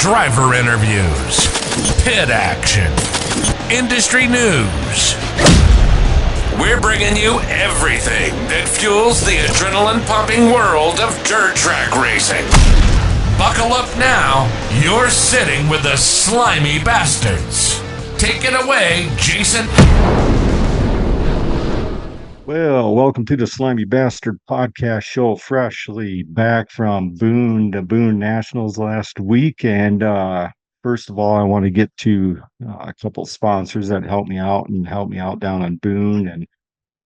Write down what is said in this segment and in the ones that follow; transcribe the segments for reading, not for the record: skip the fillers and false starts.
driver interviews, pit action, industry news. We're bringing you everything that fuels the adrenaline-pumping world of dirt track racing. Buckle up now. You're sitting with the Slimy Bastards. Take it away, Jason. Well, welcome to the Slimy Bastard podcast show. Freshly back from Boone, the Boone Nationals last week. And first of all, I want to get to a couple sponsors that help me out down on Boone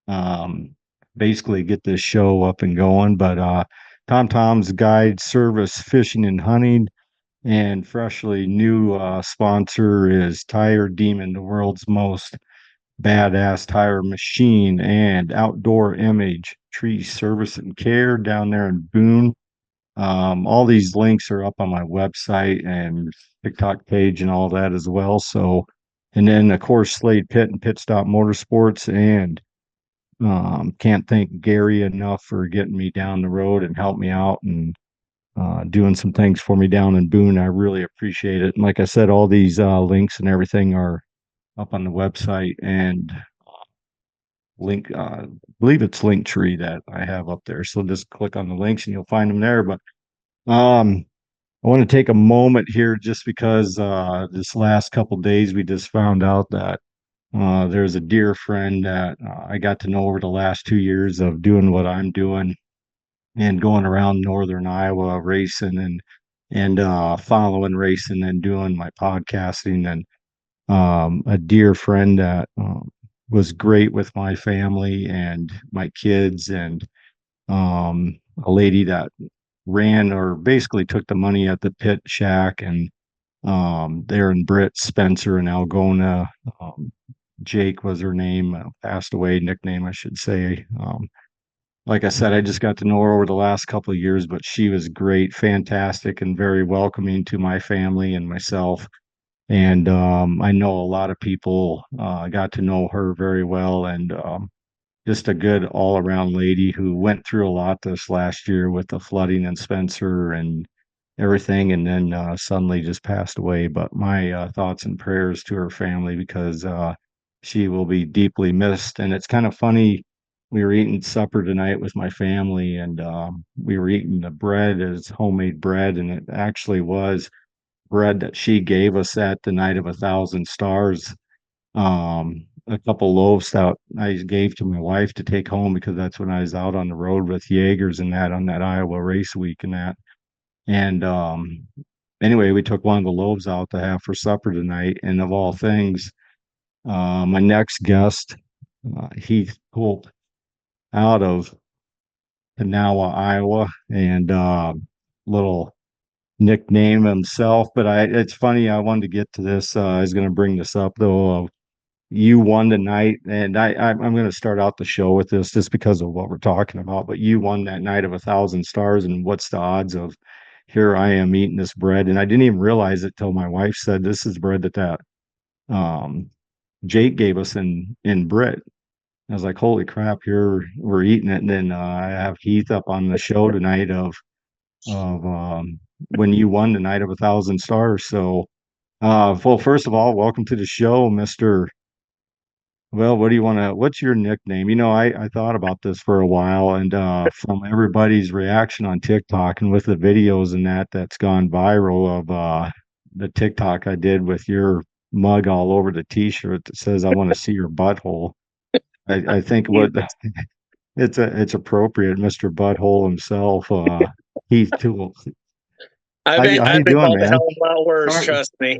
and basically get this show up and going. But Tom's Guide Service Fishing and Hunting, and freshly new sponsor is Tire Demon, the world's most badass tire machine and outdoor image tree service and care down there in Boone. All these links are up on my website and TikTok page and all that as well. So, and then of course Slade Pit and Pit Stop Motorsports, and can't thank Gary enough for getting me down the road and help me out and doing some things for me down in Boone. I really appreciate it. And like I said, all these links and everything are up on the website, and I believe it's Linktree that I have up there. So just click on the links and you'll find them there. But I want to take a moment here just because this last couple days we just found out that there's a dear friend that I got to know over the last 2 years of doing what I'm doing and going around northern Iowa racing and following racing and doing my podcasting, and a dear friend that was great with my family and my kids, and a lady that ran or basically took the money at the pit shack, and there in Britt, Spencer, and Algona. Jake was her name, passed away, nickname I should say. Like I said, I just got to know her over the last couple of years, but she was great, fantastic, and very welcoming to my family and myself. And I know a lot of people got to know her very well, and just a good all-around lady who went through a lot this last year with the flooding in Spencer and everything, and then suddenly just passed away. But my thoughts and prayers to her family, because she will be deeply missed. And it's kind of funny, we were eating supper tonight with my family, and we were eating the bread as homemade bread, and it actually was bread that she gave us at the night of 1,000 stars. A couple loaves that I gave to my wife to take home, because that's when I was out on the road with Jaegers and that on that Iowa race week and that. And anyway, we took one of the loaves out to have for supper tonight. And of all things, my next guest, Heath Tulp, out of Kanawha, Iowa, and little nickname himself. But it's funny, I wanted to get to this. I was going to bring this up though. You won tonight, and I'm going to start out the show with this just because of what we're talking about. But you won that night of 1,000 stars, and what's the odds of here I am eating this bread? And I didn't even realize it till my wife said this is bread that Jake gave us in Britt. I was like, holy crap, here we're eating it. And then I have Heath up on the show tonight of when you won the night of 1,000 stars. So, well, first of all, welcome to the show, Mr. Well, what do you want to, what's your nickname? I thought about this for a while, and from everybody's reaction on TikTok and with the videos and that's gone viral of the TikTok I did with your mug all over the t-shirt that says, I want to see your butthole. I think it's appropriate, Mr. Butthole himself, Heath Tulp. I've been called a hell of a lot worse, Sorry. trust me.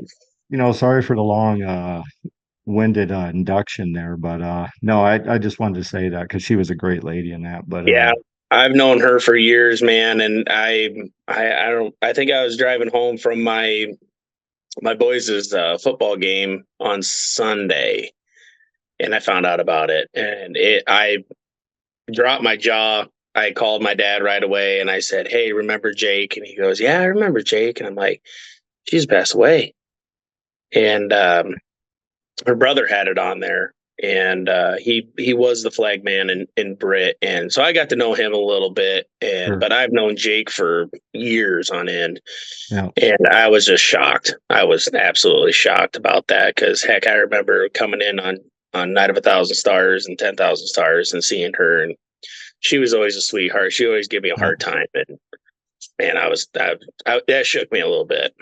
Sorry for the long winded induction there, but no, I just wanted to say that because she was a great lady in that. But yeah, I've known her for years, man, and I think I was driving home from my boys' football game on Sunday, and I found out about it, and I dropped my jaw. I called my dad right away, and I said, "Hey, remember Jake?" And he goes, "Yeah, I remember Jake." And I'm like, "She's passed away," and her brother had it on there, and he was the flag man in Brit, and so I got to know him a little bit, Sure. but I've known Jake for years on end, Yeah. and I was just shocked. I was absolutely shocked about that because heck, I remember coming in on Night of 1,000 Stars and 10,000 Stars and seeing her, and she was always a sweetheart. She always gave me a hard time, and man, that shook me a little bit.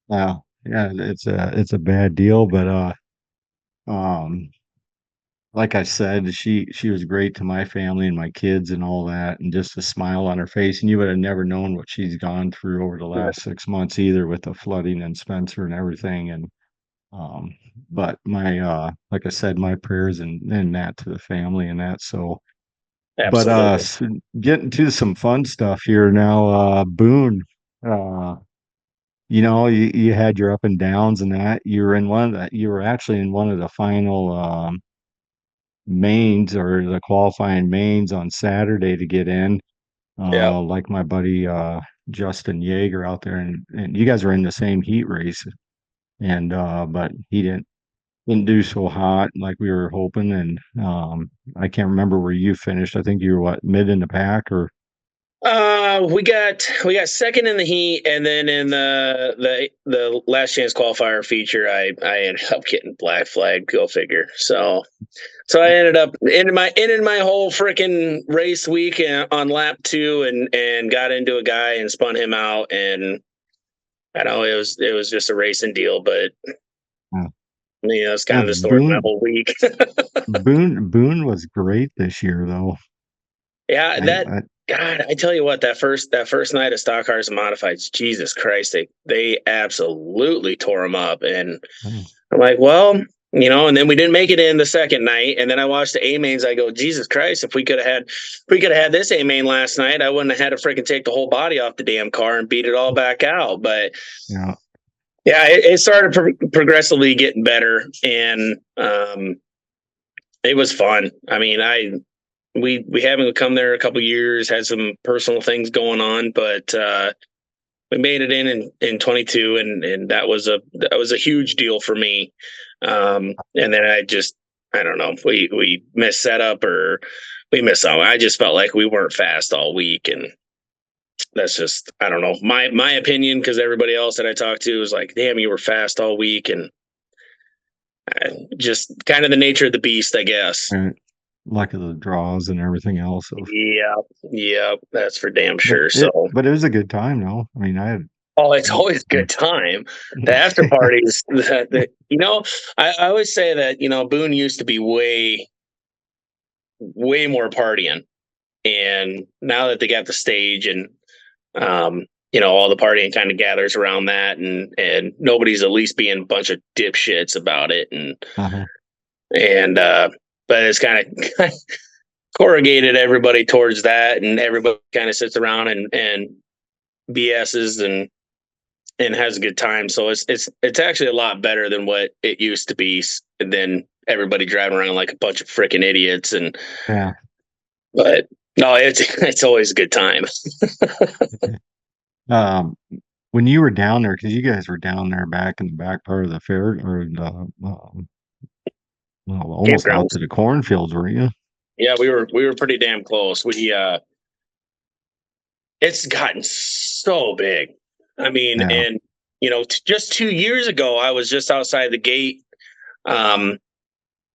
Wow. Yeah, it's a bad deal, but um like I said, she was great to my family and my kids and all that, and just a smile on her face. And you would have never known what she's gone through over the last 6 months either, with the flooding in Spencer and everything. And um, but my like I said, my prayers and that to the family and that. So, but Absolutely. getting to some fun stuff here now. Boone, uh, you had your up and downs and that. You were actually in one of the final mains, or the qualifying mains, on Saturday to get in. Yeah. Like my buddy Justin Yeager out there, and you guys were in the same heat race, and but he didn't do so hot like we were hoping. And I can't remember where you finished. I think you were what, mid in the pack, or We got second in the heat, and then in the last chance qualifier feature, I ended up getting black flag. Go figure. So I ended up ending my whole freaking race week on lap 2, and got into a guy and spun him out, and I know it was just a racing deal, but uh, it's kind yeah, of the story of my whole week. Boone was great this year though. Yeah, I, that I God, I tell you what, that first night of stock cars and modifieds, Jesus Christ, they absolutely tore them up, and mm, I'm like, well, and then we didn't make it in the second night, and then I watched the A mains. I go, Jesus Christ, if we could have had this A main last night, I wouldn't have had to freaking take the whole body off the damn car and beat it all back out. But yeah, yeah, it started progressively getting better, and it was fun. I mean, we haven't come there a couple years, had some personal things going on, but we made it in 22, and that was a huge deal for me. And then I don't know, we missed setup or we missed something. I just felt like we weren't fast all week, and that's just, I don't know, my opinion, because everybody else that I talked to was like, damn, you were fast all week, and just kind of the nature of the beast, I guess. right. Luck of the draws and everything else. So, Yeah, that's for damn sure. So, but it was a good time though. I mean, I had oh, it's always a good time. The after parties, I always say that, Boone used to be way, way more partying. And now that they got the stage, and, all the partying kind of gathers around that, and nobody's at least being a bunch of dipshits about it. uh-huh. And but it's kind of corrugated everybody towards that, and everybody kind of sits around and BS's and has a good time. So it's actually a lot better than what it used to be. And then everybody driving around like a bunch of freaking idiots. Yeah. But no, it's always a good time. Um, when you were down there, because you guys were down there back in the back part of the fair, or the well, almost out Campgrounds. to the cornfields, were you? Yeah, we were pretty damn close. It's gotten so big. I mean, Yeah. and just 2 years ago, I was just outside the gate, um,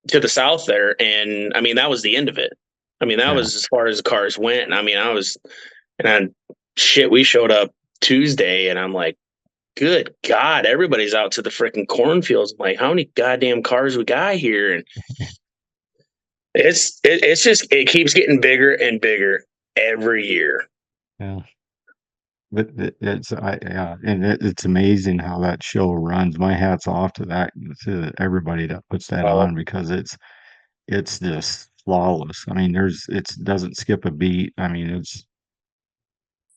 to the south there, and I mean that was the end of it. I mean that Yeah. was as far as the cars went. And I mean shit. We showed up Tuesday, and I'm like, good God, everybody's out to the freaking cornfields. I'm like, how many goddamn cars we got here? And it's just, it keeps getting bigger and bigger every year. Yeah. But it's amazing how that show runs. My hat's off to everybody that puts that Oh, on, because it's just flawless. I mean, it doesn't skip a beat. I mean,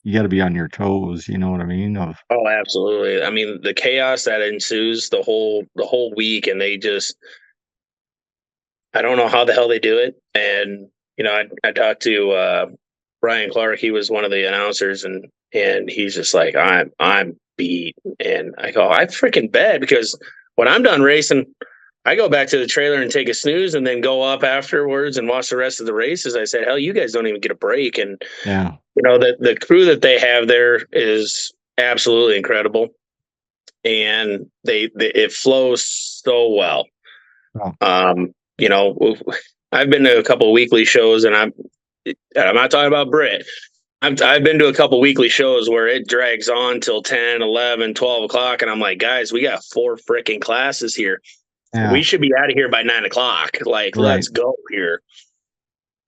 you got to be on your toes. You know what I mean? oh, absolutely. I mean, the chaos that ensues the whole week, and I don't know how the hell they do it. And I talked to Brian Clark. He was one of the announcers, and he's just like, I'm beat. And I go, I freaking bet, because when I'm done racing, I go back to the trailer and take a snooze and then go up afterwards and watch the rest of the races. I said, hell, you guys don't even get a break. And, Yeah. the crew that they have there is absolutely incredible. And it flows so well. Oh. I've been to a couple of weekly shows, and I'm not talking about Brit. I've been to a couple weekly shows where it drags on till 10, 11, 12 o'clock. And I'm like, guys, we got 4 freaking classes here. Yeah. We should be out of here by 9 o'clock. Like, Right. let's go here.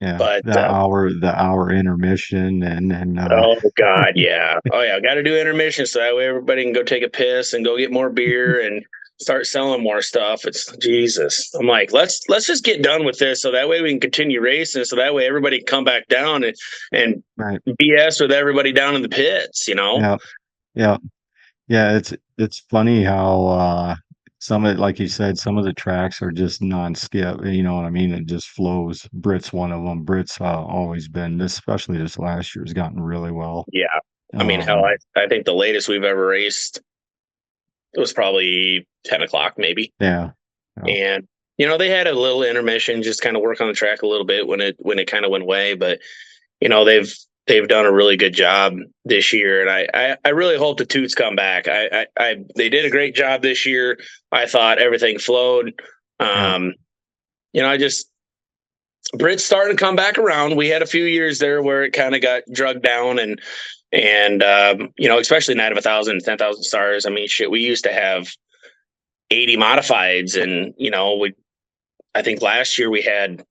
Yeah. But the hour intermission and oh God, yeah. Oh yeah. Got to do intermission so that way everybody can go take a piss and go get more beer and start selling more stuff. It's Jesus. I'm like, let's just get done with this so that way we can continue racing. So that way everybody can come back down and right. BS with everybody down in the pits, Yeah. Yeah. Yeah. It's funny how some of, like you said, some of the tracks are just non-skip. You know what I mean? It just flows. Brit's one of them. Brit's always been, especially this last year, has gotten really well. Yeah. I mean, hell, I think the latest we've ever raced, it was probably 10 o'clock maybe. Yeah. And they had a little intermission, just kind of work on the track a little bit when it kind of went away. But they've done a really good job this year, and I really hope the Toots come back. They did a great job this year. I thought everything flowed. Brit's starting to come back around. We had a few years there where it kind of got drugged down, and especially Night of 1,000, 10,000 stars. I mean, shit, we used to have 80 modifieds, and I think last year we had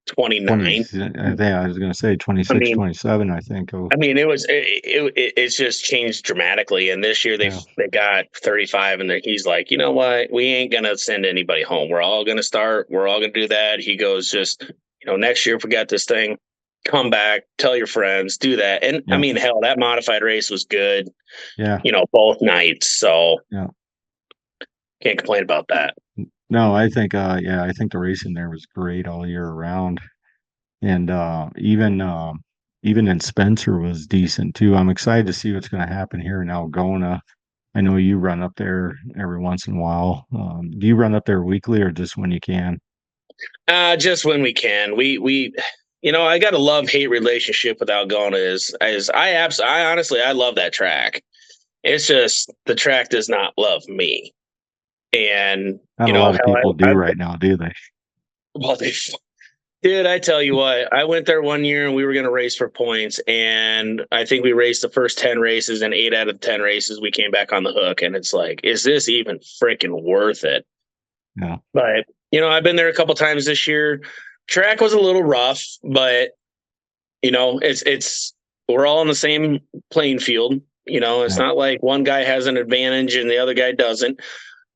29. Yeah, I was going to say 26, 27, I think. I mean, it's just changed dramatically. And this year they got 35, and he's like, you know what? We ain't going to send anybody home. We're all going to start. We're all going to do that. He goes, just, next year, if we got this thing, come back, tell your friends, do that. And I mean, hell, that modified race was good. Yeah. Both nights. So can't complain about that. No, I think I think the racing there was great all year around. And even in Spencer was decent too. I'm excited to see what's going to happen here in Algona. I know you run up there every once in a while. Do you run up there weekly or just when you can? Just when we can. We I got a love-hate relationship with Algona. I honestly love that track. It's just the track does not love me. And not a lot of people do right now, do they? Well, dude, I tell you what, I went there one year and we were going to race for points, and I think we raced the first 10 races, and 8 out of 10 races we came back on the hook, and it's like, is this even freaking worth it? Yeah. But I've been there a couple times this year. Track was a little rough, but it's we're all on the same playing field. It's not like one guy has an advantage and the other guy doesn't.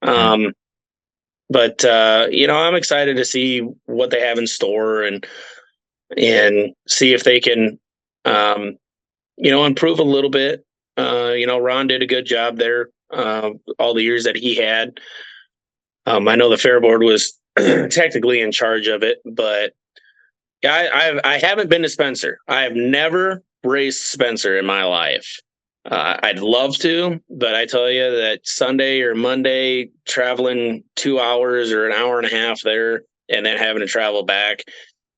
But I'm excited to see what they have in store and see if they can, improve a little bit. Ron did a good job there all the years that he had. I know the Fair Board was technically in charge of it, but I haven't been to Spencer. I have never raced Spencer in my life. I'd love to, but I tell you that Sunday or Monday, traveling 2 hours or an hour and a half there and then having to travel back,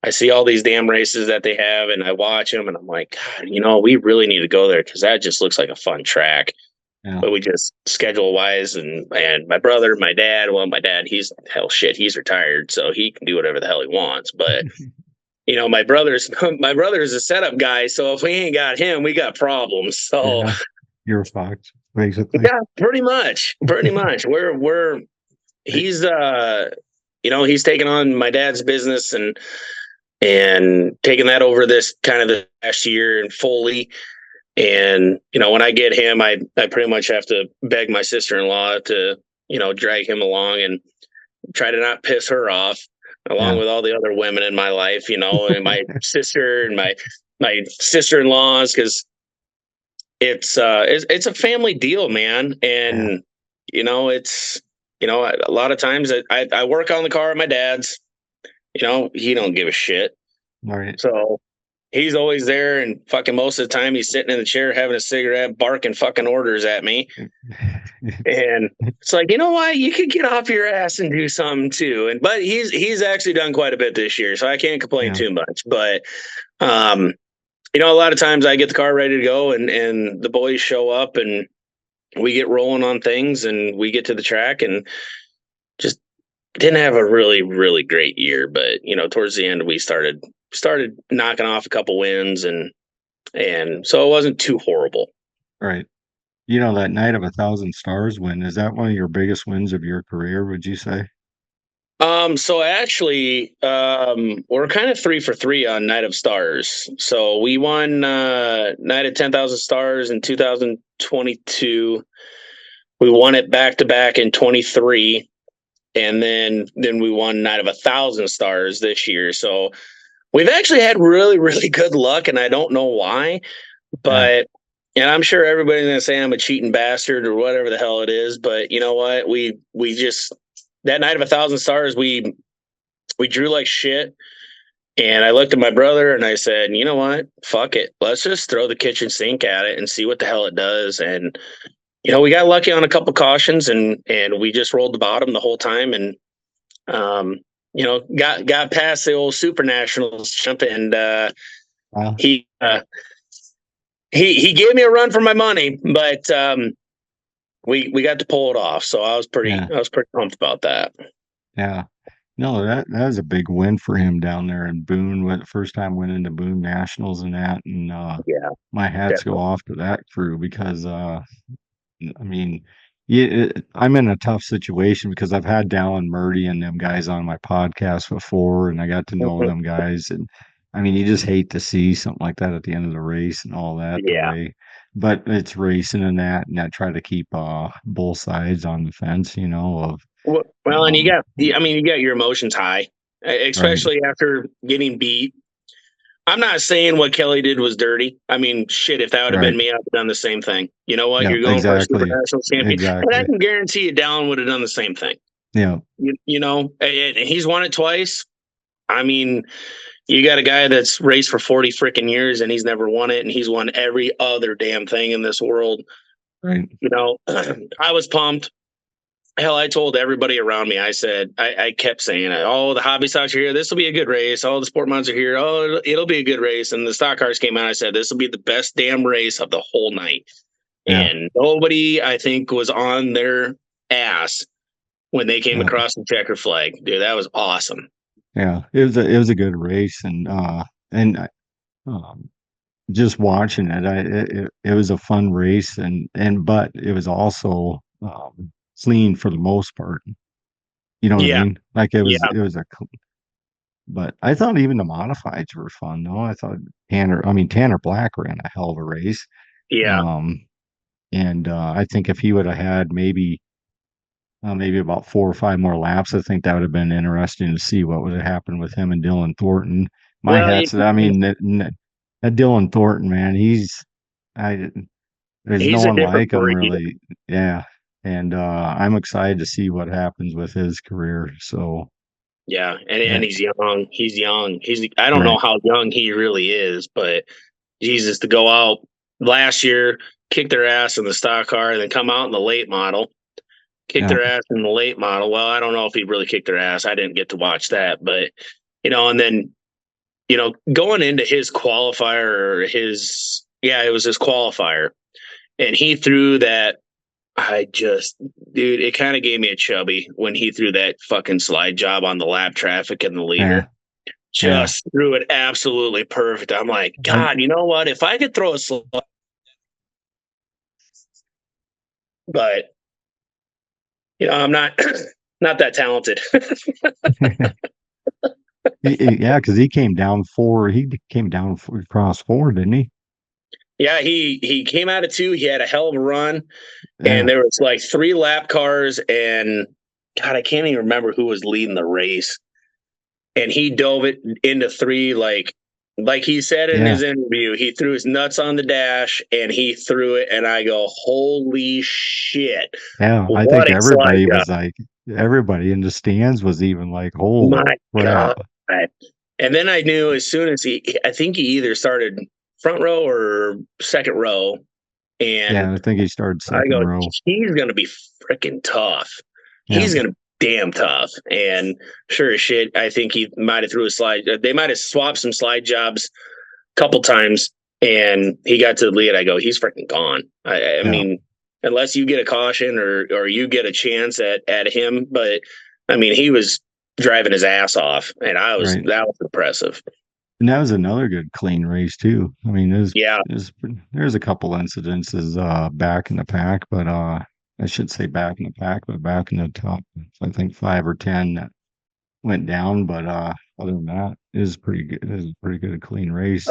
I see all these damn races that they have and I watch them and I'm like, God, we really need to go there because that just looks like a fun track. Yeah. But we just schedule wise and my brother, my dad, he's retired, so he can do whatever the hell he wants. But my brother's a setup guy, so if we ain't got him, we got problems. So you're fucked, basically. Yeah, pretty much. He's he's taking on my dad's business and taking that over this kind of the last year and fully. And when I get him, I pretty much have to beg my sister-in-law to drag him along and try to not piss her off. Along with all the other women in my life, and my sister and my sister-in-laws, because it's a family deal, man. And it's a lot of times I work on the car at my dad's. He don't give a shit. Right. So he's always there, and fucking most of the time he's sitting in the chair having a cigarette, barking fucking orders at me. And it's like, you know what? You could get off your ass and do something too. But he's actually done quite a bit this year, so I can't complain too much. But a lot of times I get the car ready to go, and the boys show up, and we get rolling on things, and we get to the track, and just didn't have a really, really great year. But towards the end, we started knocking off a couple wins, and so it wasn't too horrible. Right. That Night of 1,000 Stars win, is that one of your biggest wins of your career, would you say? So actually, we're kind of 3 for 3 on Night of Stars. So we won Night of 10,000 Stars in 2022. We won it back to back in 23, and then we won Night of 1,000 Stars this year. So we've actually had really, really good luck, and I don't know why, but. And I'm sure everybody's going to say I'm a cheating bastard or whatever the hell it is. But you know what? We just, that Night of 1,000 Stars, we drew like shit. And I looked at my brother and I said, you know what? Fuck it. Let's just throw the kitchen sink at it and see what the hell it does. And, we got lucky on a couple cautions, and we just rolled the bottom the whole time. And, got past the old Super Nationals jump, and Wow. He gave me a run for my money, but we got to pull it off. So I was pretty pumped about that. Yeah. No, that was a big win for him down there in Boone. When the first time winning the Boone Nationals and that, and my hats go off to that crew because I mean, I'm in a tough situation because I've had Dallin Murdy and them guys on my podcast before, and I got to know them guys. And I mean, you just hate to see something like that at the end of the race and all that. Yeah. The way, but it's racing and that, and I try to keep both sides on the fence, of. Well, and you got your emotions high, especially after getting beat. I'm not saying what Kelly did was dirty. I mean, shit, if that would have been me, I'd have done the same thing. You know what? Yeah, You're going for a exactly. Super National champion. Exactly. And I can guarantee you Dallin would have done the same thing. Yeah. And he's won it twice. I mean, you got a guy that's raced for 40 freaking years and he's never won it, and he's won every other damn thing in this world. Right. I was pumped. Hell, I told everybody around me, I said, I kept saying, oh, the hobby stocks are here. This will be a good race. Oh, the sport mods are here. Oh, it'll be a good race. And the stock cars came out. I said, this will be the best damn race of the whole night. Yeah. And nobody, I think, was on their ass when they came across the checker flag. Dude, that was awesome. Yeah, it was a good race. And just watching it, it was a fun race. But it was also, clean for the most part. You know what I mean? Like it was but I thought even the modifieds were fun though. I thought Tanner Black ran a hell of a race. Yeah. And I think if he would have had maybe about 4 or 5 more laps, I think that would have been interesting to see what would have happened with him and Dylan Thornton. That Dylan Thornton, man, there's no one like him really. Yeah. And I'm excited to see what happens with his career. So yeah, and he's young. He's young. I don't know how young he really is, but Jesus, to go out last year, kick their ass in the stock car, and then come out in the late model, kick their ass in the late model. Well, I don't know if he really kicked their ass. I didn't get to watch that, but and then going into his qualifier, or it was his qualifier, and he threw that. Dude, it kind of gave me a chubby when he threw that fucking slide job on the lap traffic and the leader. Just threw it absolutely perfect. I'm like, God, you know what? If I could throw a slide, but I'm not that talented. Yeah, because he came down 4. He came down across 4, didn't he? Yeah, he came out of 2. He had a hell of a run, and there was like 3 lap cars, and God, I can't even remember who was leading the race. And he dove it into 3, like he said in his interview. He threw his nuts on the dash, and he threw it, and I go, holy shit! Yeah, I think everybody was like, everybody in the stands was even like, holy crap! And then I knew as soon as I think he either started front row or second row. Yeah, And I think he started I second go, row. he's going to be freaking tough. Yeah. He's going to be damn tough. And sure as shit, I think he might have threw a slide. They might have swapped some slide jobs a couple times. And he got to the lead. I go, he's freaking gone. I mean, unless you get a caution or you get a chance at him. But I mean, he was driving his ass off. And that was impressive. And that was another good clean race too. I mean, Yeah. there's a couple incidences back in the pack, but I should say back in the pack, but back in the top, I think 5 or 10 that went down. But other than that, it was pretty good. It was a pretty good clean race.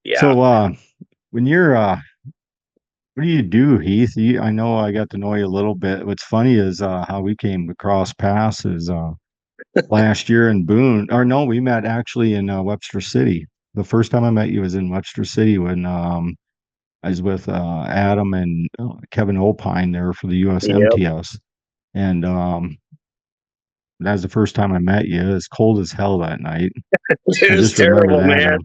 Yeah. So when you're what do you do, Heath? I know I got to know you a little bit. What's funny is how we came across paths is last year in Boone, or no, we met actually in Webster City. The first time I met you was in Webster City when I was with Adam and Kevin Opine there for the Yep. USMTS. And that was the first time I met you. It was cold as hell that night. It I was just remember terrible, that. man.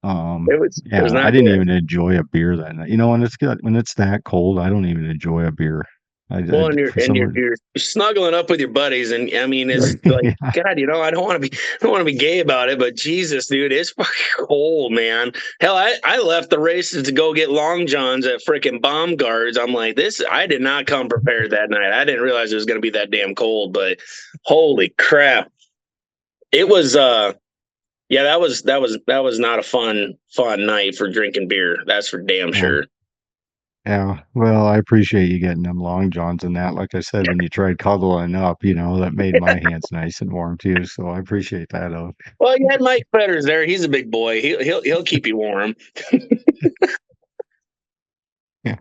It was Yeah, I not didn't good. even enjoy a beer that night. You know, when it's good, when it's that cold, I don't even enjoy a beer. Well, and For some reason, you're snuggling up with your buddies, and I mean, it's like, yeah, God, I don't want to be gay about it, but Jesus, dude, it's fucking cold, man. Hell, I left the races to go get long johns at freaking bomb guards. I'm like, I did not come prepared that night. I didn't realize it was going to be that damn cold, but holy crap, it was. Yeah, that was not a fun night for drinking beer. That's for damn yeah. sure. Yeah, well, I appreciate you getting them long johns and that. Like I said, when you tried cuddling up, that made my hands nice and warm too. So I appreciate that. Well, you had Mike Fetters there. He's a big boy. He'll keep you warm. Yeah.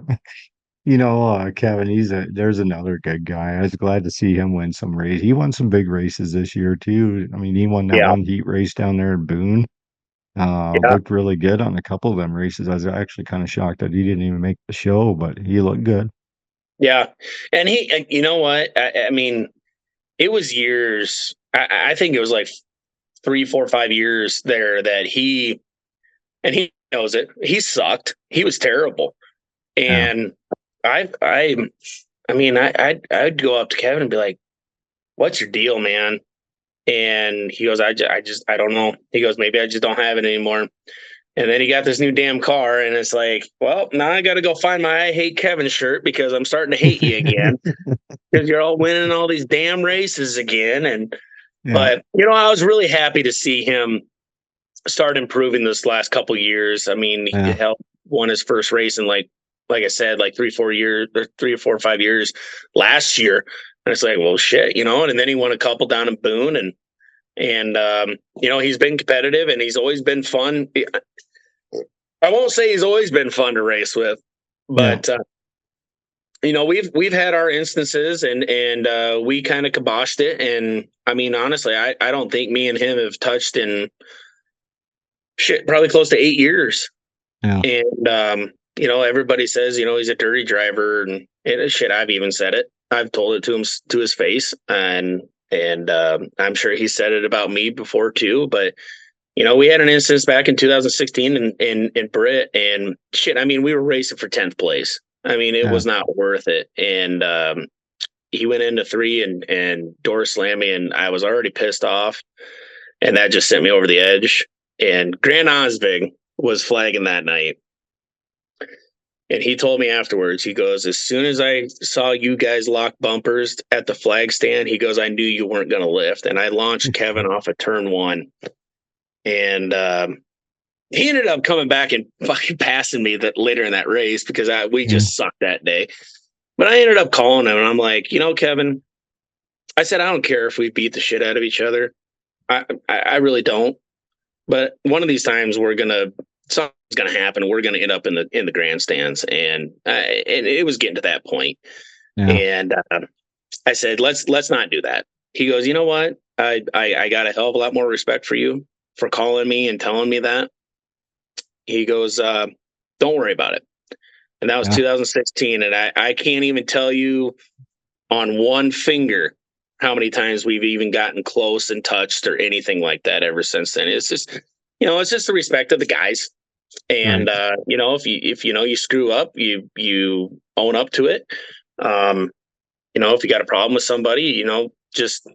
Kevin, there's another good guy. I was glad to see him win some race. He won some big races this year too. I mean, he won that Yeah, one heat race down there in Boone. yeah, Looked really good on a couple of them races. I was actually kind of shocked that he didn't even make the show, but he looked good. yeah. And you know what? I mean, it was years. I think it was like 3, 4, 5 years there that he knows it. He sucked. He was terrible. Yeah. And I mean, I'd go up to Kevin and be like, "What's your deal, man?" And he goes, I don't know. He goes, maybe I just don't have it anymore. And then he got this new damn car, and it's like, well, now I got to go find my I hate Kevin shirt because I'm starting to hate you again because you're all winning all these damn races again. Yeah. But I was really happy to see him start improving this last couple years. I mean, he Yeah. helped won his first race in like I said, like 3, 4 years, or 3 or 4 or 5 years last year. And it's like, well, shit, and then he won a couple down in Boone, and he's been competitive and he's always been fun. I won't say he's always been fun to race with, Yeah. but we've had our instances, and we kind of kiboshed it. And I mean, honestly, I don't think me and him have touched in shit probably close to 8 years. Yeah. And everybody says he's a dirty driver, and shit. I've even said it. I've told it to him to his face, and I'm sure he said it about me before too. But we had an instance back in 2016 in Britt, and shit. I mean, we were racing for 10th place. I mean, it was not worth it. And he went into 3 and door slammed me, and I was already pissed off, and that just sent me over the edge. And Grant Osbig was flagging that night. And he told me afterwards, he goes, as soon as I saw you guys lock bumpers at the flag stand, he goes, I knew you weren't going to lift. And I launched Kevin off of turn 1. And he ended up coming back and fucking passing me later in that race because we just sucked that day. But I ended up calling him, and I'm like, Kevin, I said, I don't care if we beat the shit out of each other. I really don't. But one of these times something's going to happen. We're going to end up in the grandstands. And it was getting to that point. Yeah. And I said, let's not do that. He goes, you know what? I got a hell of a lot more respect for you for calling me and telling me that. He goes, don't worry about it. And that was 2016. And I can't even tell you on one finger how many times we've even gotten close and touched or anything like that ever since then. It's just, it's just the respect of the guys. And Right. if you screw up, you own up to it. If you got a problem with somebody, just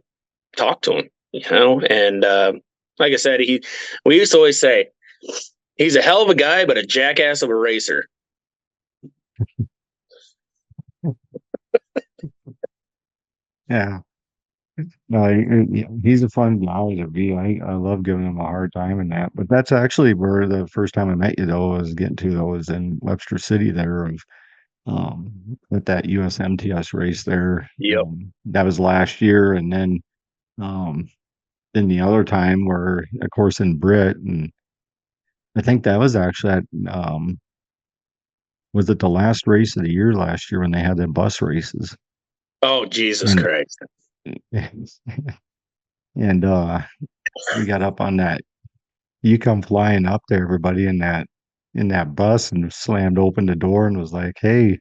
talk to him. And like I said, we used to always say he's a hell of a guy, but a jackass of a racer. Yeah. No, he's a fun guy to be. I love giving him a hard time and that. But that's actually where the first time I met you, though, was getting to, though, was in Webster City there of at that USMTS race there. Yep. That was last year, and um, then the other time where, of course, in Britt, and I think that was actually at was it the last race of the year last year when they had the bus races? Oh, Jesus And Christ. and we got up on that. You come flying up there, everybody in that bus, and slammed open the door and was like, "Hey,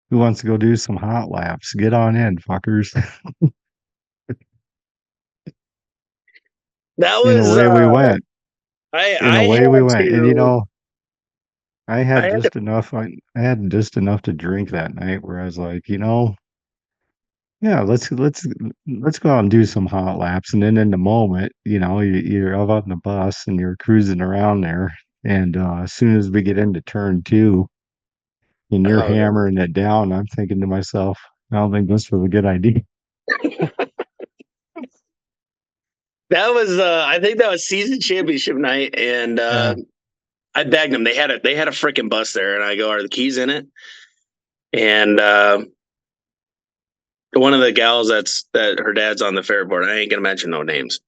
who wants to go do some hot laps? Get on in, fuckers." That And was away we went. And I away we had went. And to I I had had to just enough. I had just enough to drink that night where I was like, yeah, let's go out and do some hot laps. And then in the moment, you're out on the bus and you're cruising around there. And as soon as we get into turn two and you're oh, God. hammering it down, I'm thinking to myself, I don't think this was a good idea. That was I think that was season championship night, and Yeah. I begged them. They had a freaking bus there, and I go, "Are the keys in it?" And one of the gals that her dad's on the fair board. I ain't gonna mention no names,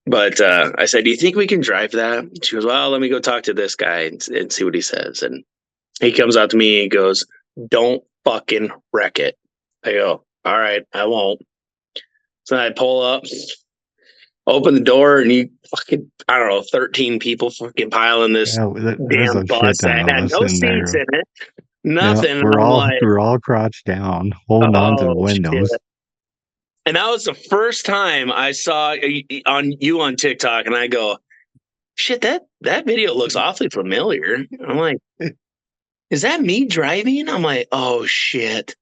but I said, "Do you think we can drive that?" She goes, "Well, let me go talk to this guy and see what he says." And he comes out to me and goes, "Don't fucking wreck it." I go, "All right, I won't." So I pull up, open the door, and you fucking, I don't know, 13 people fucking piling this Yeah, there's damn a shit bus ton that of had us no in seats there. in it, Yeah, nothing. And I'm like, we're all crouched down, holding on to the oh shit. windows. And that was the first time I saw on TikTok, and I go, shit, that video looks awfully familiar. I'm like, is that me driving? I'm like, oh shit.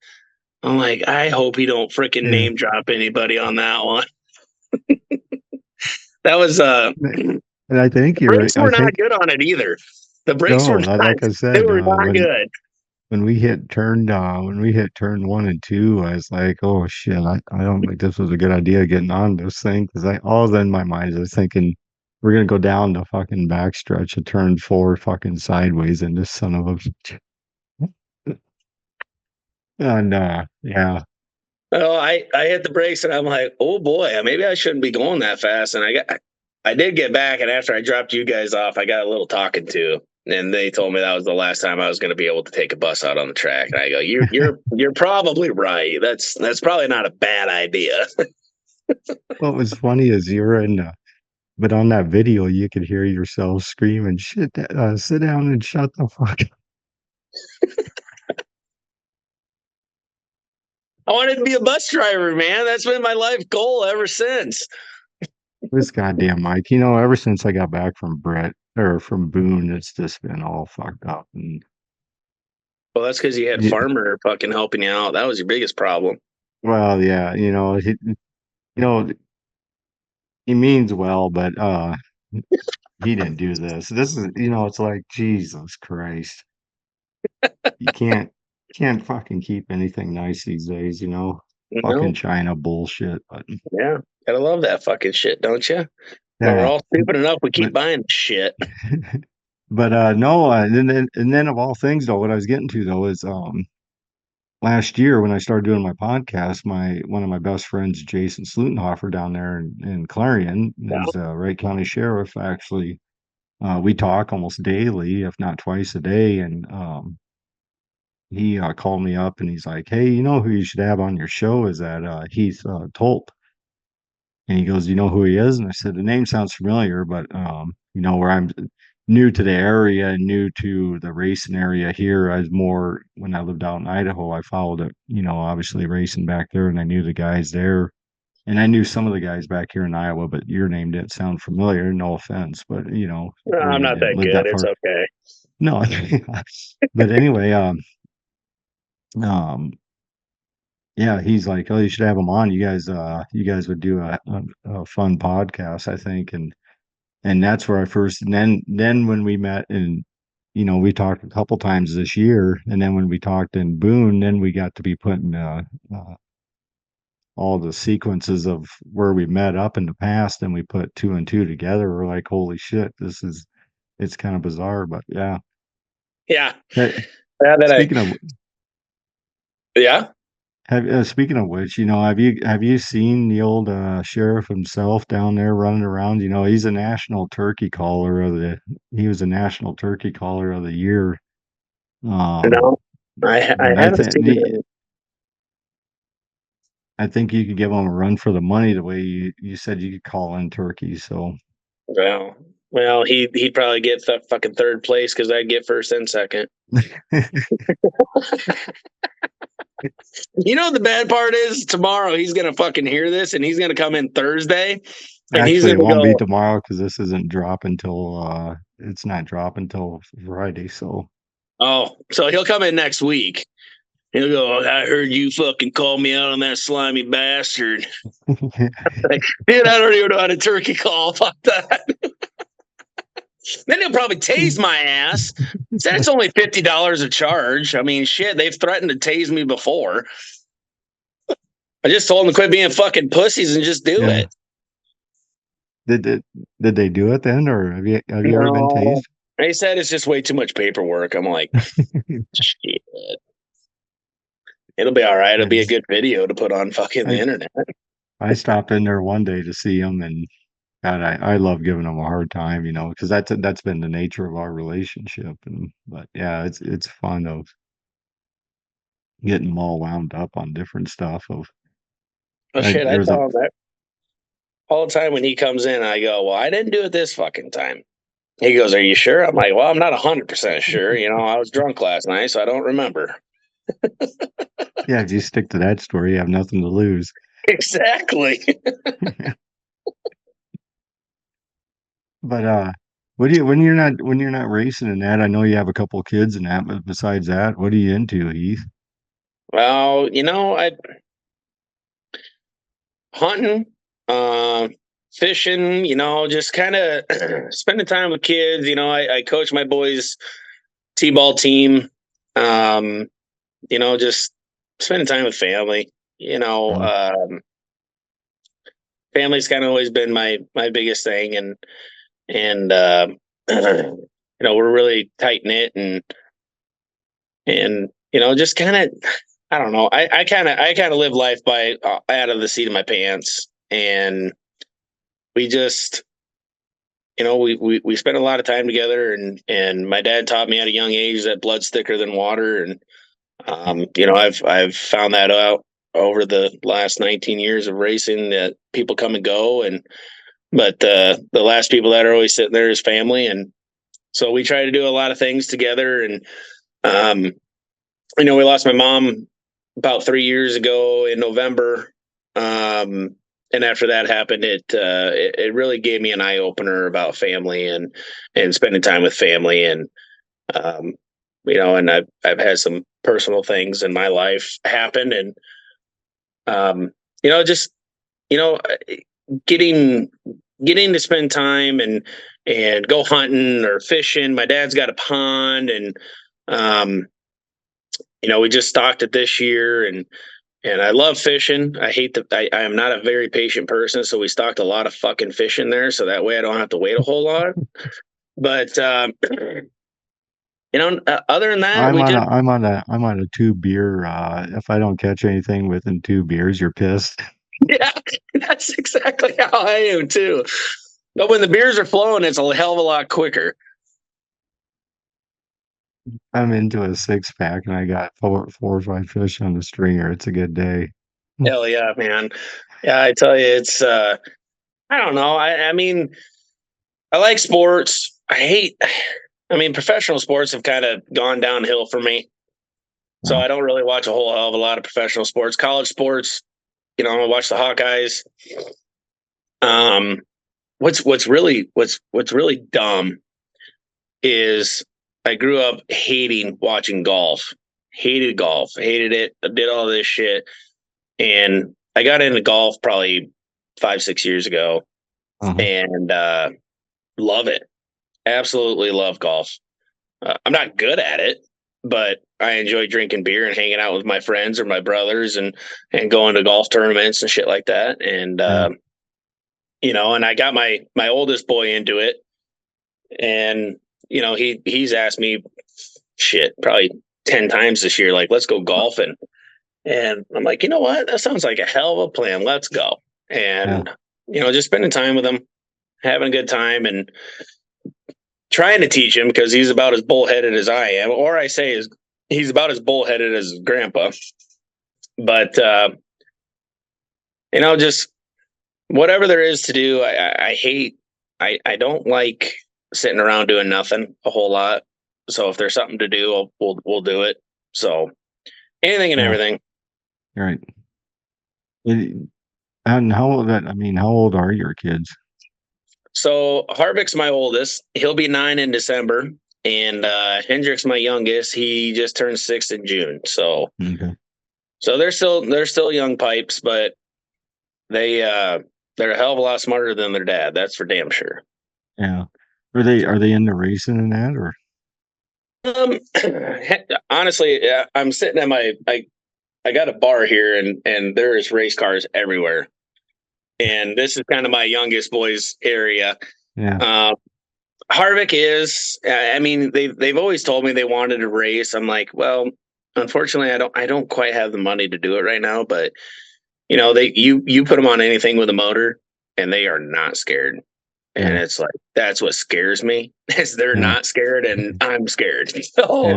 I'm like, I hope he don't freaking Yeah. name drop anybody on that one. That was And I think the brakes I were not think good on it either. The brakes no, were not like I they said, were not good. when we hit turn one and two, I was like, oh shit, I don't think this was a good idea getting on this thing because all in my mind is I was thinking we're gonna go down the fucking backstretch of turn four fucking sideways in this son of a and yeah. Oh, I hit the brakes and I'm like, oh boy, maybe I shouldn't be going that fast. And I did get back, and after I dropped you guys off, I got a little talking to, and they told me that was the last time I was going to be able to take a bus out on the track. And I go, you're probably right. That's probably not a bad idea. What was funny is you're in but on that video you could hear yourself screaming, shit, sit down and shut the fuck up. I wanted to be a bus driver, man. That's been my life goal ever since. This goddamn mic, ever since I got back from Brett or from Boone, it's just been all fucked up. And Well, that's because you had y- Farmer fucking helping you out. That was your biggest problem. well, yeah, know, he means well, but he didn't do this. This is, it's like Jesus Christ. You can't fucking keep anything nice these days, You fucking know? China bullshit. But Yeah. Gotta love that fucking shit, don't you? But we're yeah, all stupid enough. We keep but buying shit. but no, and then of all things though, what I was getting to though is last year when I started doing my podcast, my one of my best friends, Jason Slutenhofer down there in Clarion, Yeah. is Wright County Sheriff. Actually, we talk almost daily, if not twice a day, and he called me up and he's like, "Hey, you know who you should have on your show is that Heath Tulp." And he goes, "You know who he is?" And I said, "The name sounds familiar, but where I'm new to the area and new to the racing area here, I was more when I lived out in Idaho, I followed it, obviously racing back there and I knew the guys there. And I knew some of the guys back here in Iowa, but your name didn't sound familiar. No offense, but you know, No, where I'm you not didn't that live good. that It's far. okay. No, but anyway, um, yeah, he's like, oh, you should have him on. You guys would do a fun podcast, I think, and that's where I first. And then when we met, and you know, we talked a couple times this year, and then when we talked in Boone, then we got to be putting all the sequences of where we met up in the past, and we put two and two together. We're like, holy shit, it's kind of bizarre, but yeah. Yeah. Hey, Yeah, speaking of yeah. speaking of which, you know, have you seen the old sheriff himself down there running around? You know, he's a national turkey caller of the. He was a national turkey caller of the year. Um, No, I but haven't seen it. I think you could give him a run for the money the way you said you could call in turkeys. So Well, he'd probably get fucking third place because I'd get first and second. You know, the bad part is tomorrow he's gonna fucking hear this and he's gonna come in Thursday and he's actually, it gonna won't be go, tomorrow because this isn't dropping until it's not dropping until Friday. So oh, so he'll come in next week. He'll go, oh, I heard you fucking call me out on that slimy bastard. Like, dude, I don't even know how to turkey call. Fuck that. Then he'll probably tase my ass. Said it's only $50 a charge. I mean, shit, they've threatened to tase me before. I just told them to quit being fucking pussies and just do yeah. it. Did they do it then, or have you ever been No. tased? They said it's just way too much paperwork. I'm like, shit. It'll be all right. It'll be a good video to put on fucking the I internet. I stopped in there one day to see him, and God, I love giving him a hard time, you know, because that's been the nature of our relationship. And but yeah, it's fun of getting them all wound up on different stuff. Oh shit, I There's a tell him that all the time when he comes in. I go, well, I didn't do it this fucking time. He goes, are you sure? I'm like, well, I'm not 100% sure. You know, I was drunk last night, so I don't remember. yeah. If you stick to that story, you have nothing to lose. Exactly. But when you're not racing in that, I know you have a couple of kids and that, but besides that, what are you into, Heath? Well, you know, I hunting, uh, fishing, you know, just kind of spending time with kids. You know, I coach my boys' t-ball team. Um, you know, just spending time with family. You know, Uh, family's kind of always been my biggest thing, and you know, we're really tight knit, and you know, just kind of, I don't know. I kind of live life by out of the seat of my pants, and we just, you know, we spent a lot of time together, and my dad taught me at a young age that blood's thicker than water, and you know, I've found that out over the last 19 years of racing, that people come and go, and but the last people that are always sitting there is family, and so we try to do a lot of things together, and um, you know, we lost my mom about 3 years ago in November. And after that happened, it really gave me an eye opener about family, and spending time with family, and um, you know, and I've had some personal things in my life happen, and um, you know, just, you know, getting getting to spend time and go hunting or fishing. My dad's got a pond, and um, you know, we just stocked it this year, and I love fishing. I am not a very patient person, so we stocked a lot of fucking fish in there, so that way I don't have to wait a whole lot. But you know, other than that, we just I'm on a two beer. If I don't catch anything within two beers, you're pissed. yeah, that's exactly how I am too. But when the beers are flowing, it's a hell of a lot quicker. I'm into a six pack and I got four or five fish on the stringer. It's a good day. Hell yeah, man. Yeah, I tell you, it's I don't know. I mean, I like sports. I mean, professional sports have kind of gone downhill for me. So Uh, I don't really watch a whole hell of a lot of professional sports. College sports, I watch the Hawkeyes. What's really dumb is I grew up hating watching golf. Hated golf. Hated it. I did all this shit. And I got into golf probably 5-6 years ago, and love it. Absolutely love golf. I'm not good at it, but I enjoy drinking beer and hanging out with my friends or my brothers and going to golf tournaments and shit like that. And and I got my oldest boy into it, and he's asked me shit probably 10 times this year, like, let's go golfing. And I'm like, you know what? That sounds like a hell of a plan. Let's go. And, just spending time with him, having a good time, and trying to teach him, because he's about as bullheaded as I am. Or I say is he's about as bullheaded as his grandpa. But, just whatever there is to do, I don't like sitting around doing nothing a whole lot. So if there's something to do, we'll do it. So anything and everything. Right. And how old are your kids? So Harvick's my oldest. He'll be 9 in December. And Hendrick's my youngest. He just turned 6 in June. So so they're still young pipes, but they're a hell of a lot smarter than their dad. That's for damn sure. Yeah. Are they into racing and that, or? Honestly, I'm sitting at I got a bar here, and there is race cars everywhere. And this is kind of my youngest boy's area. Yeah. Harvick is, they've always told me they wanted to race. I'm like, well, unfortunately, I don't quite have the money to do it right now, but you put them on anything with a motor and they are not scared. And it's like, that's what scares me, is they're not scared and I'm scared. So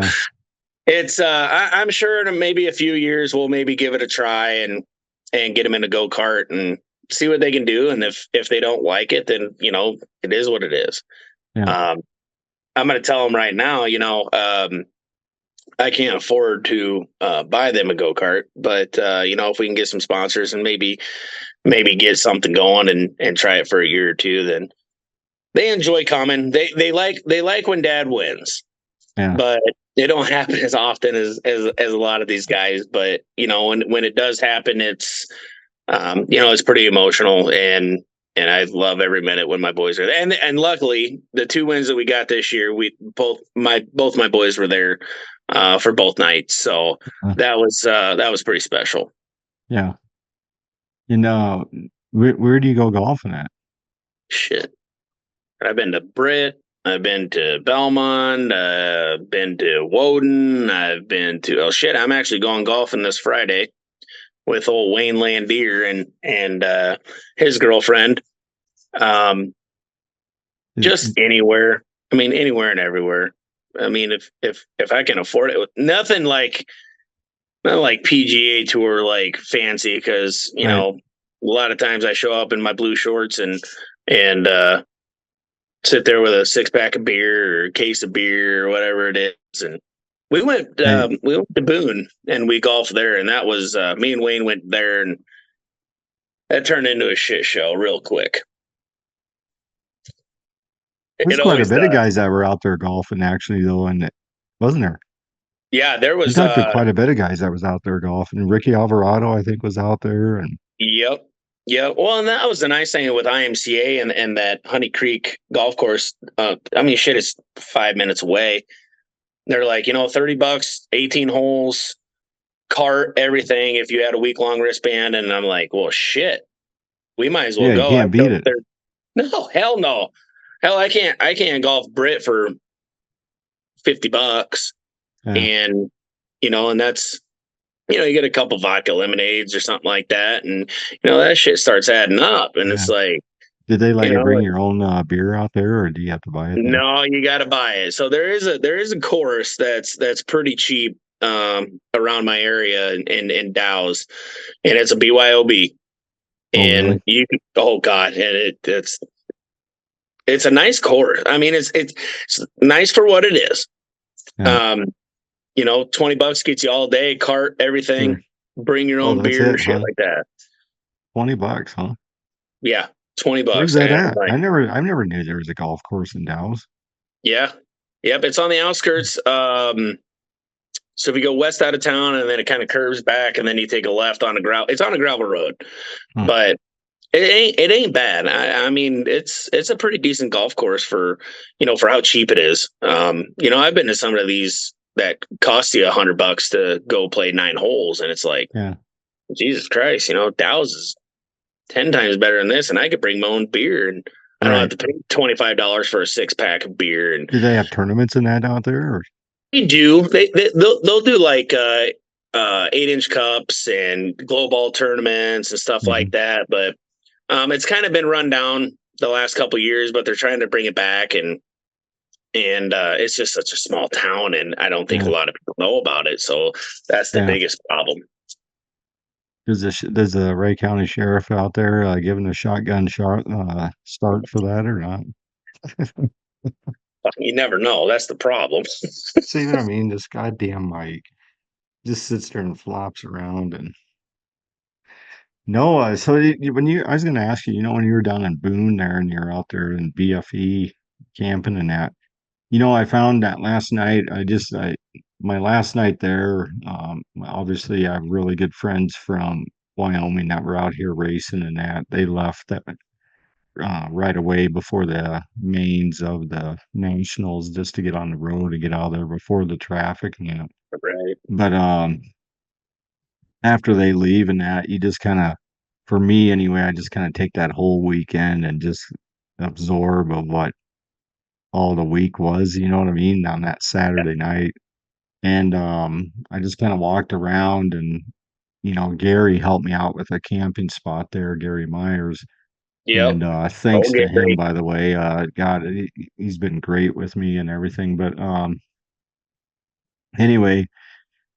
it's, I'm sure in maybe a few years, we'll maybe give it a try and get them in a go-kart and see what they can do. And if they don't like it, then, it is what it is. I'm going to tell them right now, I can't afford to buy them a go-kart, but if we can get some sponsors and maybe get something going and try it for a year or two, then they enjoy coming. They like when dad wins, but it don't happen as often as a lot of these guys. But when it does happen, it's it's pretty emotional, and I love every minute when my boys are there. And luckily, the 2 wins that we got this year, both my boys were there for both nights, so that was pretty special. Yeah. Where do you go golfing at? Shit, I've been to Britt, I've been to Belmont, been to Woden, I've been to I'm actually going golfing this Friday with old Wayne Landier and his girlfriend. Just anywhere. Anywhere and everywhere. If I can afford it, nothing like, not like PGA Tour, like fancy, because a lot of times I show up in my blue shorts and sit there with a 6-pack of beer or a case of beer or whatever it is. And we went to Boone and we golfed there, and that was me and Wayne went there, and that turned into a shit show real quick. There's quite a bit of guys that were out there golfing, actually, though, and wasn't there? Yeah, there was quite a bit of guys that was out there golfing. Ricky Alvarado, I think, was out there, and Yep. Well, and that was the nice thing with IMCA and that Honey Creek golf course. It's 5 minutes away. They're like, $30, 18 holes, cart, everything. If you had a week-long wristband, and I'm like, well, shit, we might as well go. You can't beat it. No, hell no. Hell, I can't golf Brit for $50. And, and that's, you get a couple vodka lemonades or something like that. And, that shit starts adding up, and it's like, did they let you bring your own beer out there, or do you have to buy it? No, you got to buy it. So there is a course that's pretty cheap around my area in Dow's, and it's a BYOB. And really? Oh God, and it's a nice course. It's nice for what it is. $20 gets you all day, cart, everything. Bring your own beer, shit like that. $20, huh? Yeah, $20. Where's that And at? like, I never knew there was a golf course in Dallas. yeah, yep, it's on the outskirts. So if you go west out of town and then it kind of curves back and then you take a left on a gravel, it's on a gravel road, Huh. but it ain't bad. I mean, it's a pretty decent golf course for, for how cheap it is. I've been to some of these that cost you $100 to go play 9 holes, and it's like, Yeah. Jesus Christ, Dow's is 10 times better than this, and I could bring my own beer, and I don't have Right. to pay $25 for a 6-pack of beer. And Do they have tournaments in that out there? Or? they do. They'll do like 8-inch cups and glow ball tournaments and stuff like that. But it's kind of been run down the last couple of years, but they're trying to bring it back, and it's just such a small town, and I don't think a lot of people know about it. So that's the biggest problem. Does the Ray County Sheriff out there giving a shotgun start for that or not? You never know. That's the problem. See what I mean? This goddamn Mike just sits there and flops around and no. So I was going to ask you, when you were down in Boone there and you're out there in BFE camping and that, I found that last night. My last night there. Obviously, I have really good friends from Wyoming that were out here racing and that they left that right away before the mains of the nationals just to get on the road to get out there before the traffic. Right. But after they leave and that, you just kind of, for me anyway, I just kind of take that whole weekend and just absorb of what all the week was. You know what I mean? On that Saturday night, and I just kind of walked around and. Gary helped me out with a camping spot there, Gary Myers. Yep. And thanks to him, Gary. by the way. God, he's been great with me and everything. But anyway,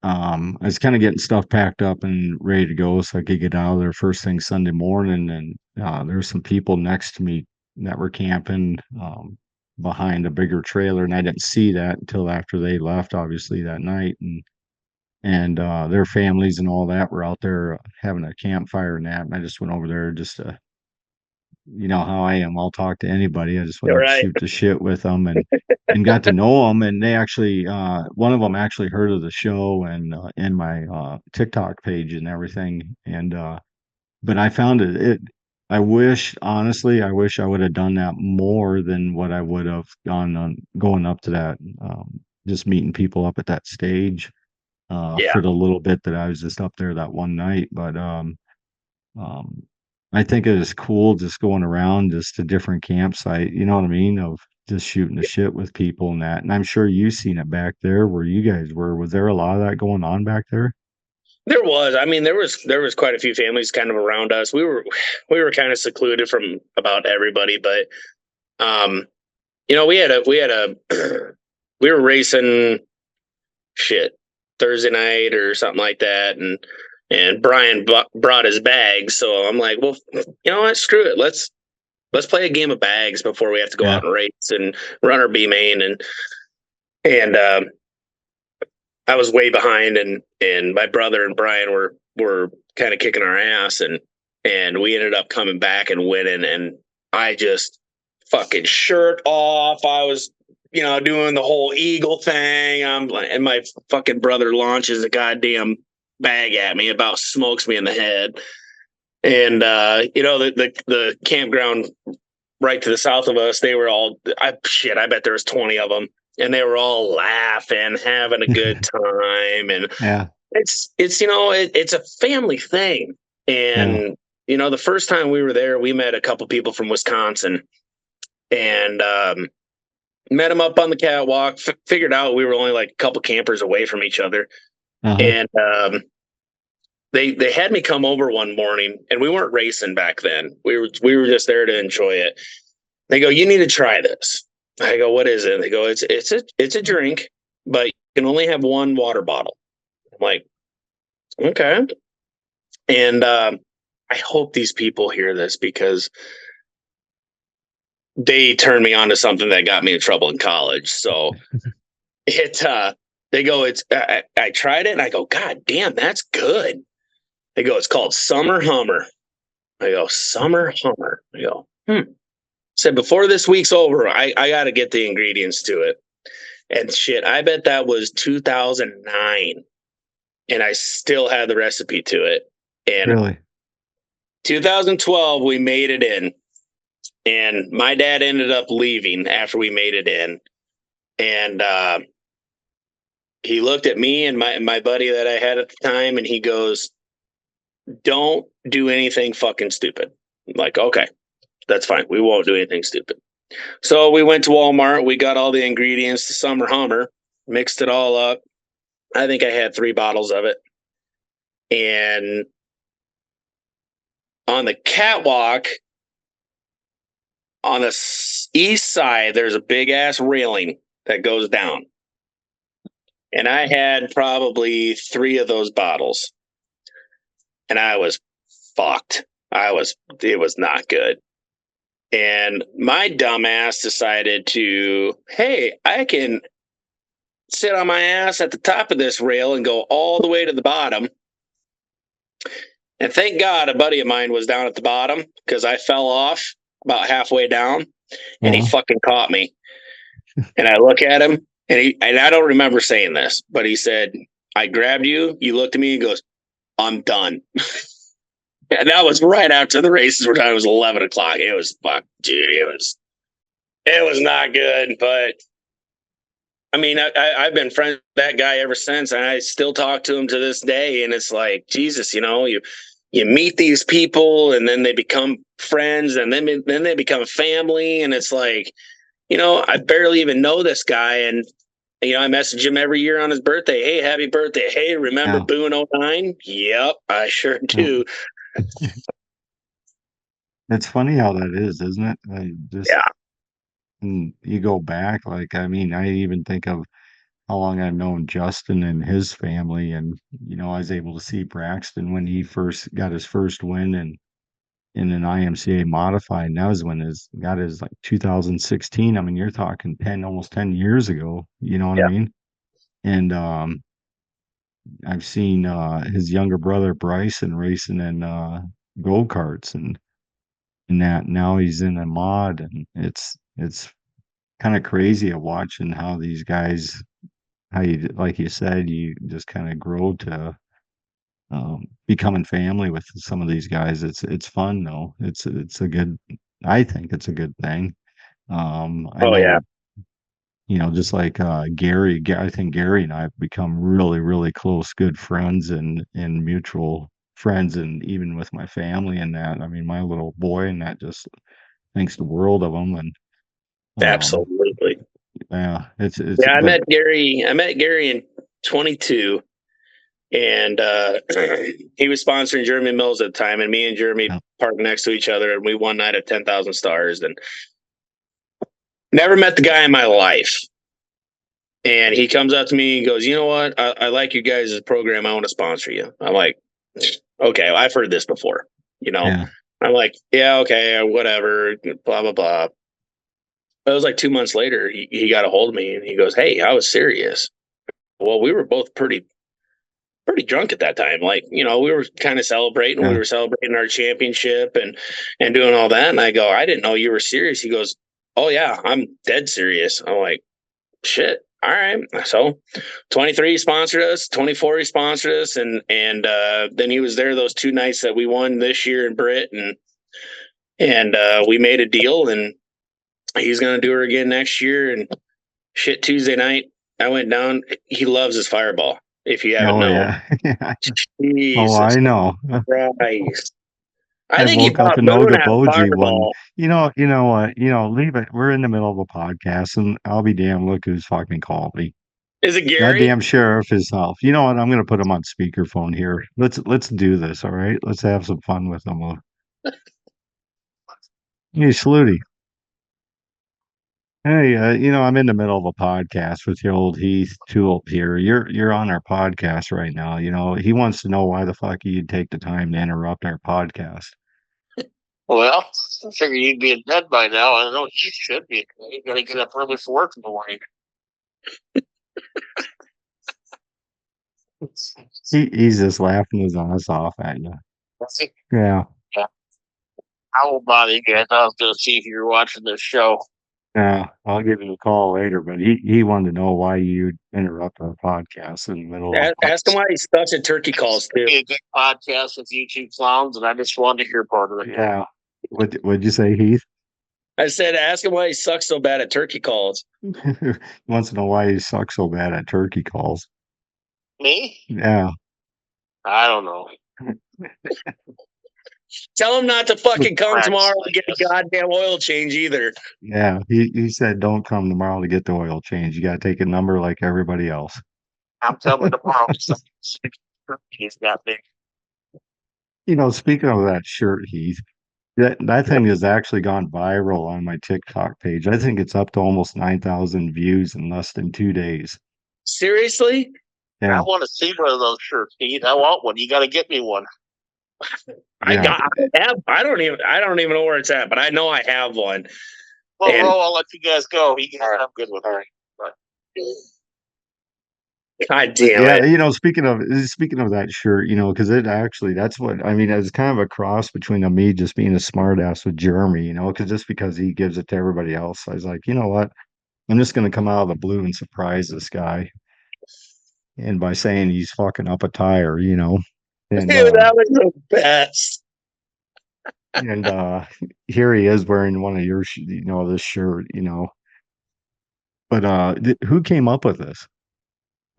I was kind of getting stuff packed up and ready to go so I could get out of there first thing Sunday morning. And there's some people next to me that were camping behind a bigger trailer, and I didn't see that until after they left, obviously that night. And their families and all that were out there having a campfire and that. And I just went over there just to, how I am. I'll talk to anybody. I just went to Right. shoot the shit with them and got to know them. And they actually, one of them actually heard of the show and in my TikTok page and everything. And but I found honestly, I wish I would have done that more than what I would have gone on going up to that, just meeting people up at that stage Yeah. for the little bit that I was just up there that one night. But um, I think it is cool just going around just to different campsite, you know what I mean, of just shooting the shit with people and that. And I'm sure you've seen it back there where you guys were. Was there a lot of that going on back there? There was. I mean, there was quite a few families kind of around us. We were kind of secluded from about everybody, but we had a we were racing shit Thursday night or something like that, and Brian brought his bags, so I'm like, well, you know what, screw it, let's play a game of bags before we have to go Yeah. out and race and run our B main, and I was way behind, and my brother and Brian were kind of kicking our ass, and we ended up coming back and winning, and I just fucking shirt off. I was, doing the whole eagle thing. And my fucking brother launches a goddamn bag at me, about smokes me in the head. And the campground right to the south of us, they were all, I bet there was 20 of them, and they were all laughing, having a good time. And Yeah. it's it's a family thing. And the first time we were there, we met a couple people from Wisconsin, and met them up on the catwalk. Figured out we were only like a couple campers away from each other, and they had me come over one morning, and we weren't racing back then. We were just there to enjoy it. They go, "You need to try this." I go, "What is it?" They go, "It's a drink, but you can only have one water bottle." I'm like, "Okay." And I hope these people hear this, because they turned me on to something that got me in trouble in college. So they go, I tried it, and I go, "God damn, that's good." They go, "It's called Summer Hummer." I go, summer Hummer. I go, Said, before this week's over, I got to get the ingredients to it. And shit, I bet that was 2009. And I still had the recipe to it. And Really? 2012, we made it in. And my dad ended up leaving after we made it in. And he looked at me and my buddy that I had at the time, and he goes, don't do anything fucking stupid. I'm like, okay, that's fine. We won't do anything stupid. So we went to Walmart. We got all the ingredients to Summer Hummer, mixed it all up. I think I had 3 bottles of it. And on the catwalk on the east side, there's a big ass railing that goes down. And I had probably 3 of those bottles. And I was fucked. It was not good. And my dumbass decided to, hey, I can sit on my ass at the top of this rail and go all the way to the bottom. And thank God a buddy of mine was down at the bottom, because I fell off about halfway down and he fucking caught me. And I look at him and I don't remember saying this, but he said, I grabbed you. You looked at me and goes, I'm done. And that was right after the races were done. It was 11 o'clock. It was fuck, dude. It was not good. But I mean, I've been friends with that guy ever since, and I still talk to him to this day. And it's like, Jesus, you meet these people, and then they become friends, and then they become family, and it's like, I barely even know this guy, and I message him every year on his birthday. Hey, happy birthday! Hey, remember Boone 09? Yep, I sure do. It's funny how that is, isn't it? Yeah. And you go back, like, I mean, I even think of how long I've known Justin and his family, and I was able to see Braxton when he first got his first win in an IMCA modified. And that was when got his like 2016. I mean, you're talking almost 10 years ago. You know what I mean? And I've seen his younger brother Bryson racing in go-karts and that. Now he's in a mod, and it's kind of crazy of watching how these guys, how you, like you said, you just kind of grow to becoming family with some of these guys. It's fun though. It's a good. I think it's a good thing. I know, just like Gary. I think Gary and I have become really, really close, good friends, and mutual friends, and even with my family and that. I mean, my little boy and that just thinks the world of him, and Absolutely. yeah, it's I met Gary in 22, and he was sponsoring Jeremy Mills at the time, and me and Jeremy parked next to each other, and we one night at 10,000 Stars, and never met the guy in my life. And he comes up to me and goes, you know what? I like you guys' program. I want to sponsor you. I'm like, okay, I've heard this before. I'm like, yeah, okay, whatever, blah, blah, blah. It was like 2 months later, he got a hold of me and he goes, hey, I was serious. Well, we were both pretty drunk at that time. Like, we were kind of celebrating. Yeah. We were celebrating our championship and doing all that. And I go, I didn't know you were serious. He goes, oh yeah, I'm dead serious. I'm like, shit. All right. So 23 he sponsored us, 24 he sponsored us, and then he was there those 2 nights that we won this year in Britt, and we made a deal, and he's gonna do her again next year. And shit, Tuesday night I went down. He loves his Fireball. If you haven't known. Yeah. Jesus I know. Christ. I I think he woke up bought in Boone a Ogoboji one. Fireball. You know what? Leave it. We're in the middle of a podcast, and I'll be damned. Look who's fucking called me. Is it Gary? Goddamn sheriff himself. You know what? I'm gonna put him on speakerphone here. Let's do this. All right. Let's have some fun with him. Hey, Sluty. Hey, I'm in the middle of a podcast with the old Heath Tulp here. You're on our podcast right now. He wants to know why the fuck you'd take the time to interrupt our podcast. Well, I figured you'd be in bed by now. I don't know. You should be. You got to get up early for work in the morning. He's just laughing his ass off at you. That's it. Yeah. Yeah. I will bother you guys. I was going to see if you were watching this show. Yeah, I'll give him a call later, but he wanted to know why you interrupt our podcast in the middle of Ask him why he sucks at turkey calls too. Be a good podcast with you two clowns, and I just wanted to hear part of it. Yeah. What'd you say, Heath? I said, ask him why he sucks so bad at turkey calls. Wants to know why you suck so bad at turkey calls. Me? Yeah. I don't know. Tell him not to fucking come tomorrow to get a goddamn oil change either. Yeah. He said don't come tomorrow to get the oil change. You gotta take a number like everybody else. I'm coming tomorrow. He's got me. Speaking of that shirt, Heath, that thing has actually gone viral on my TikTok page. I think it's up to almost 9,000 views in less than 2 days. Seriously? Yeah. I want to see one of those shirts, Pete. I want one. You got to get me one. Yeah. I don't even know where it's at, but I know I have one. Well, I'll let you guys go. I'm good with her. God damn it. Yeah, speaking of that shirt, because that's what I mean, it's kind of a cross between me just being a smart ass with Jeremy, because he gives it to everybody else. I was like, you know what? I'm just gonna come out of the blue and surprise this guy. And by saying he's fucking up a tire, And Dude, that was the best. And here he is wearing one of your, this shirt, But who came up with this?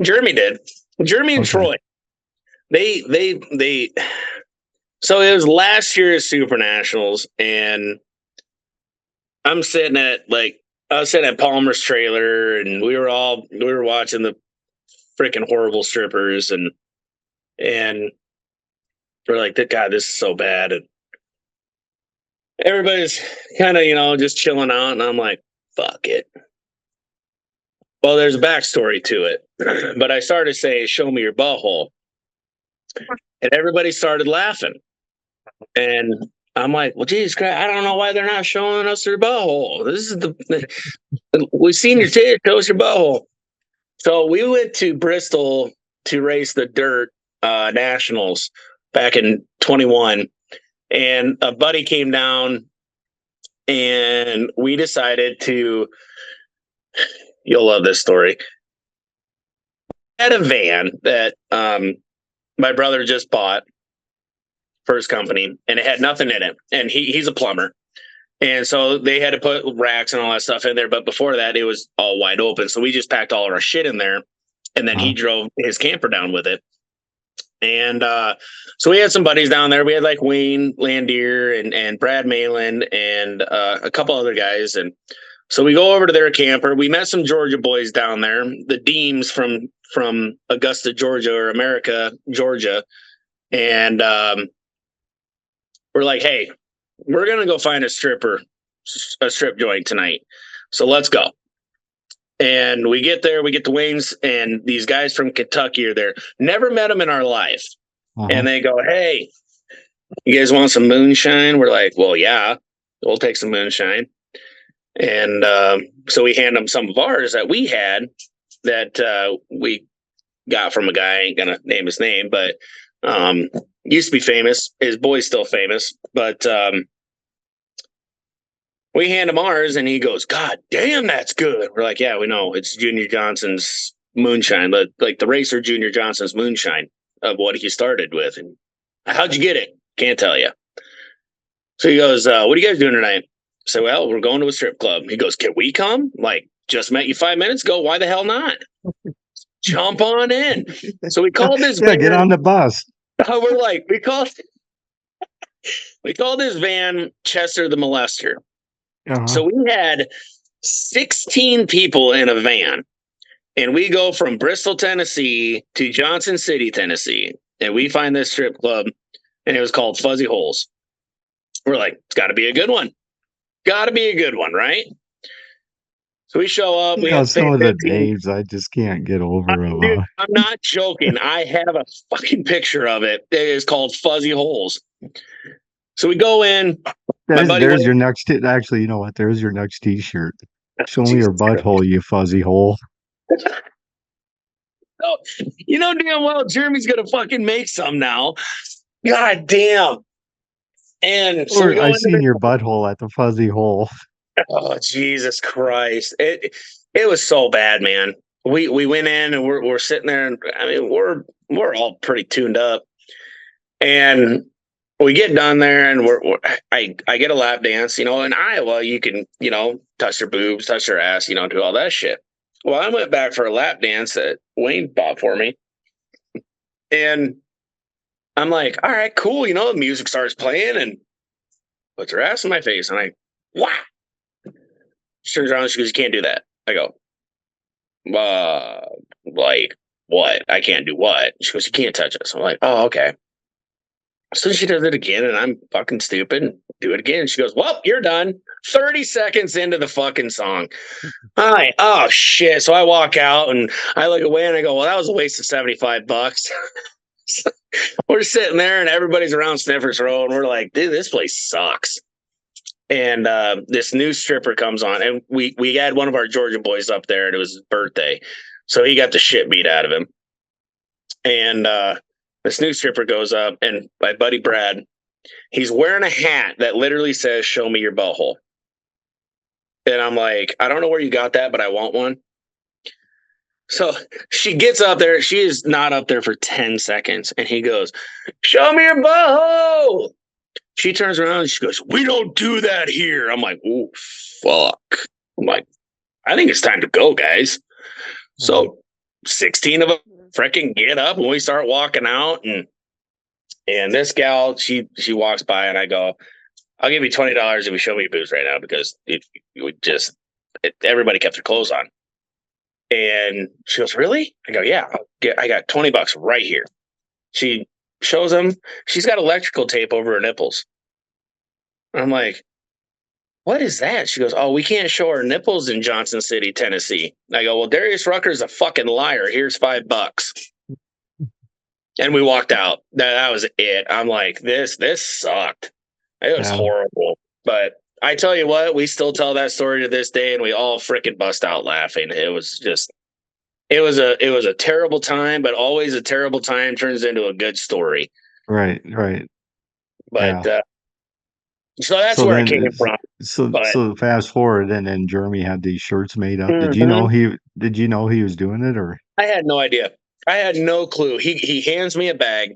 Jeremy did. Jeremy and Troy. They. So it was last year's Super Nationals, and I was sitting at Palmer's trailer, and we were watching the freaking horrible strippers, and we're like, God, this is so bad, and everybody's kind of just chilling out, and I'm like, fuck it. Well, there's a backstory to it, but I started saying, show me your butthole. And everybody started laughing. And I'm like, well, Jesus Christ, I don't know why they're not showing us their butthole. This is we've seen your titty, show us your butthole. So we went to Bristol to race the dirt nationals back in 21. And a buddy came down and we decided to, you'll love this story. I had a van that my brother just bought for his company, and it had nothing in it. And he's a plumber. And so they had to put racks and all that stuff in there. But before that, it was all wide open. So we just packed all of our shit in there. And then he drove his camper down with it. And so we had some buddies down there. We had like Wayne Landier and Brad Malin and a couple other guys. And so we go over to their camper. We met some Georgia boys down there, the Deems from Augusta, Georgia, or America, Georgia. And we're like, hey, we're going to go find a strip joint tonight. So let's go. And we get there, we get to Wayne's, and these guys from Kentucky are there. Never met them in our life. And they go, hey, you guys want some moonshine? We're like, well, yeah, we'll take some moonshine. And so we hand them some of ours that we had that we got from a guy. I ain't going to name his name, but used to be famous. His boy's still famous. But we hand him ours, and he goes, God damn, that's good. We're like, yeah, we know. It's Junior Johnson's moonshine, like the racer Junior Johnson's moonshine of what he started with. And how'd you get it? Can't tell you. So he goes, what are you guys doing tonight? I said, well, we're going to a strip club. He goes, can we come? Like, just met you 5 minutes ago. Why the hell not? Jump on in. So we called this van. Get on the bus. We're like, we called this van Chester the Molester. So we had 16 people in a van, and we go from Bristol, Tennessee to Johnson City, Tennessee. And we find this strip club, and it was called Fuzzy Holes. We're like, it's got to be a good one. Got to be a good one, right? So we show up. We have some of the names I just can't get over. Dude, I'm not joking. I have a fucking picture of it. It is called Fuzzy Holes. So we go in. There's your next. Actually, you know what? There's your next T-shirt. Show me your butthole, you fuzzy hole. Oh, you know damn well Jeremy's gonna fucking make some now. God damn. And so we Or go I into seen the, your butthole at the fuzzy hole. oh Jesus Christ. It was so bad, man. We went in and we're sitting there, and I mean we're all pretty tuned up. And we get done there, and I get a lap dance. In Iowa you can, touch their boobs, touch their ass, do all that shit. Well, I went back for a lap dance that Wayne bought for me. And I'm like, all right, cool. The music starts playing and puts her ass in my face. And wow. She turns around and she goes, you can't do that. I go, like, what? I can't do what? She goes, you can't touch us. I'm like, oh, okay. So she does it again, and I'm fucking stupid and do it again. She goes, well, you're done. 30 seconds into the fucking song. I'm like, oh, shit. So I walk out, and I look away, and I go, well, that was a waste of $75. We're sitting there, and everybody's around Sniffer's Row, and we're like, dude, this place sucks. And this new stripper comes on, and we had one of our Georgia boys up there, and it was his birthday. So he got the shit beat out of him. And this new stripper goes up, and my buddy Brad, he's wearing a hat that literally says, show me your butthole. And I'm like, I don't know where you got that, but I want one. So she gets up there. She is not up there for 10 seconds. And he goes, show me your butthole. She turns around and she goes, we don't do that here. I'm like, oh, fuck. I'm like, I think it's time to go, guys. So 16 of them freaking get up and we start walking out. And this gal, she walks by and I go, I'll give you $20 if you show me your boobs right now, because everybody kept their clothes on. And she goes, really? I go, yeah, I got $20 right here. She shows them. She's got electrical tape over her nipples. I'm like, what is that? She goes, oh, we can't show our nipples in Johnson City, Tennessee. I go, well, Darius Rucker's a fucking liar. Here's $5. And we walked out. That was it. I'm like, this sucked. It was horrible. But I tell you what, we still tell that story to this day, and we all freaking bust out laughing. It was just, it was a terrible time, but always a terrible time turns into a good story. Right. But so that's where it came from. So fast forward, and then Jeremy had these shirts made up. Mm-hmm. Did you know he was doing it, or? I had no idea. I had no clue. He hands me a bag.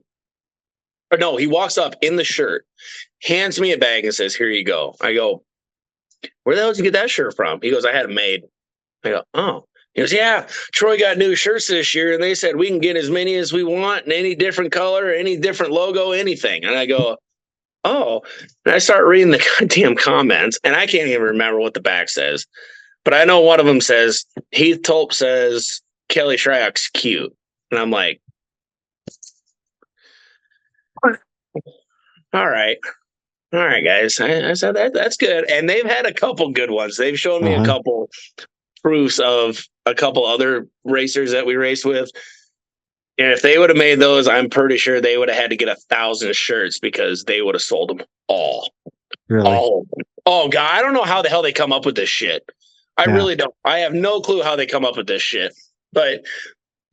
Or no, he walks up in the shirt, hands me a bag and says, here you go. I go, where the hell did you get that shirt from? He goes, I had it made. I go, oh. He goes, yeah, Troy got new shirts this year, and they said we can get as many as we want in any different color, any different logo, anything. And I go, oh. And I start reading the goddamn comments, and I can't even remember what the back says. But I know one of them says, Heath Tulp says, Kelly Shryock's cute. And I'm like, all right, guys. I said that's good, and they've had a couple good ones. They've shown me a couple proofs of a couple other racers that we raced with, and if they would have made those, I'm pretty sure they would have had to get 1,000 shirts because they would have sold them all. Really? All of them. Oh God, I don't know how the hell they come up with this shit. I really don't. I have no clue how they come up with this shit. But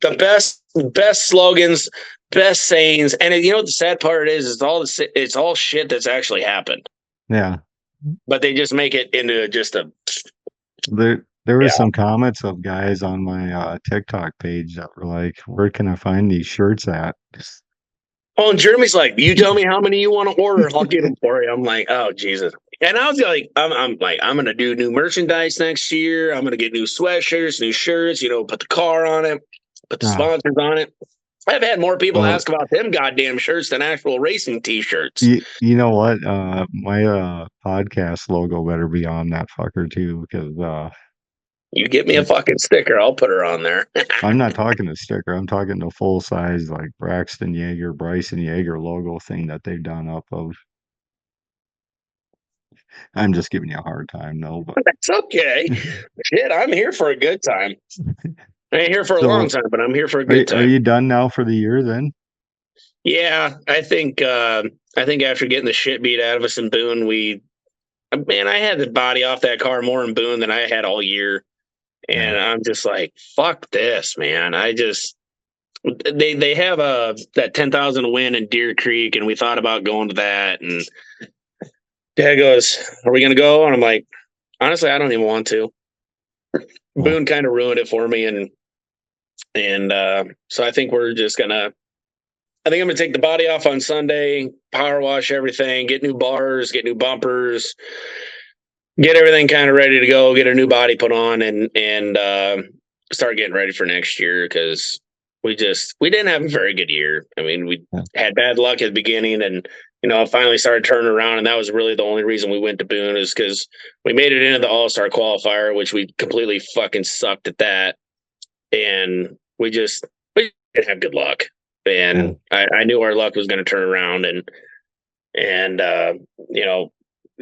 the best slogans, best sayings, and the sad part is it's all shit that's actually happened. Yeah. But they just make it into just a. There were some comments of guys on my TikTok page that were like, "Where can I find these shirts at?" Oh, and Jeremy's like, "You tell me how many you want to order, I'll get them for you." I'm like, "Oh Jesus!" And I was like, "I'm gonna do new merchandise next year. I'm gonna get new sweatshirts, new shirts. Put the car on it, put the sponsors on it." I've had more people ask about them goddamn shirts than actual racing T-shirts. You know what? My podcast logo better be on that fucker too, because you get me a fucking sticker, I'll put her on there. I'm not talking a sticker. I'm talking the full size, like Bryson Yeager logo thing that they've done up of. I'm just giving you a hard time, no, but that's okay. Shit, I'm here for a good time. I ain't here for a long time, but I'm here for a good time. Are you done now for the year then? Yeah, I think after getting the shit beat out of us in Boone, I had the body off that car more in Boone than I had all year. And I'm just like, fuck this, man. They have that 10,000 win in Deer Creek, and we thought about going to that, and Dad goes, "Are we gonna go?" And I'm like, honestly, I don't even want to. Boone kind of ruined it for me, and so I think we're just gonna. I think I'm gonna take the body off on Sunday, power wash everything, get new bars, get new bumpers, get everything kind of ready to go, get a new body put on, and start getting ready for next year because we didn't have a very good year. I mean, we had bad luck at the beginning, and it finally started turning around, and that was really the only reason we went to Boone is because we made it into the All-Star qualifier, which we completely fucking sucked at that, and we didn't have good luck. And I knew our luck was going to turn around, and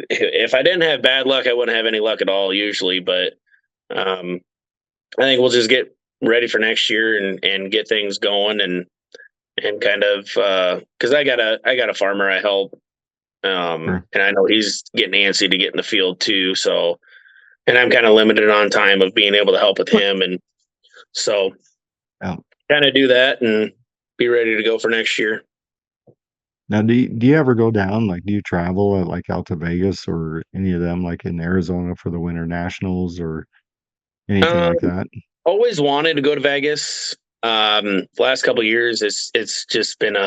if I didn't have bad luck, I wouldn't have any luck at all usually. But I think we'll just get ready for next year and get things going and kind of because I got a farmer I help, and I know he's getting antsy to get in the field too. So, and I'm kind of limited on time of being able to help with him, and so kind of do that and be ready to go for next year. Now, do you ever go down? Like, do you travel like out to Vegas or any of them, like in Arizona for the Winter Nationals or anything like that? Always wanted to go to Vegas. Last couple of years, it's just been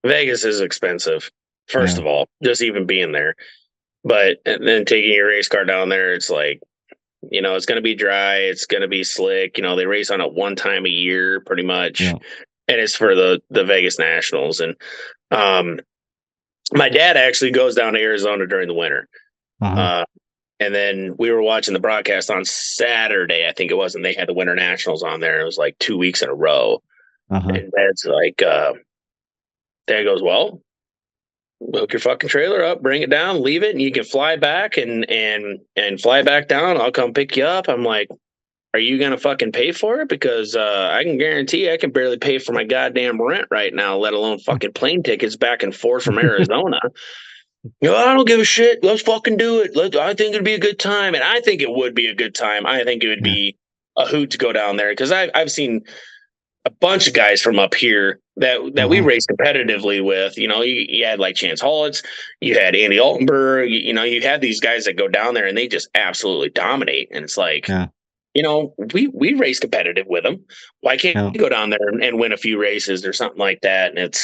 Vegas is expensive. First of all, just even being there, but and then taking your race car down there, it's like, it's going to be dry. It's going to be slick. They race on it one time a year pretty much. Yeah. And it's for the Vegas Nationals. And my dad actually goes down to Arizona during the winter. And then we were watching the broadcast on Saturday, I think it was, and they had the Winter Nationals on there. It was like 2 weeks in a row. And Dad's like, Dad goes, well, hook your fucking trailer up, bring it down, leave it, and you can fly back and fly back down. I'll come pick you up. I'm like, are you going to fucking pay for it? Because I can guarantee I can barely pay for my goddamn rent right now, let alone fucking plane tickets back and forth from Arizona. I don't give a shit. Let's fucking do it. I think it'd be a good time. And I think it would be a good time. I think it would be a hoot to go down there because I've seen a bunch of guys from up here that we raced competitively with. You had like Chance Hollitz, you had Andy Altenberg, you had these guys that go down there and they just absolutely dominate. And it's like, we race competitive with them. Why can't you go down there and win a few races or something like that? And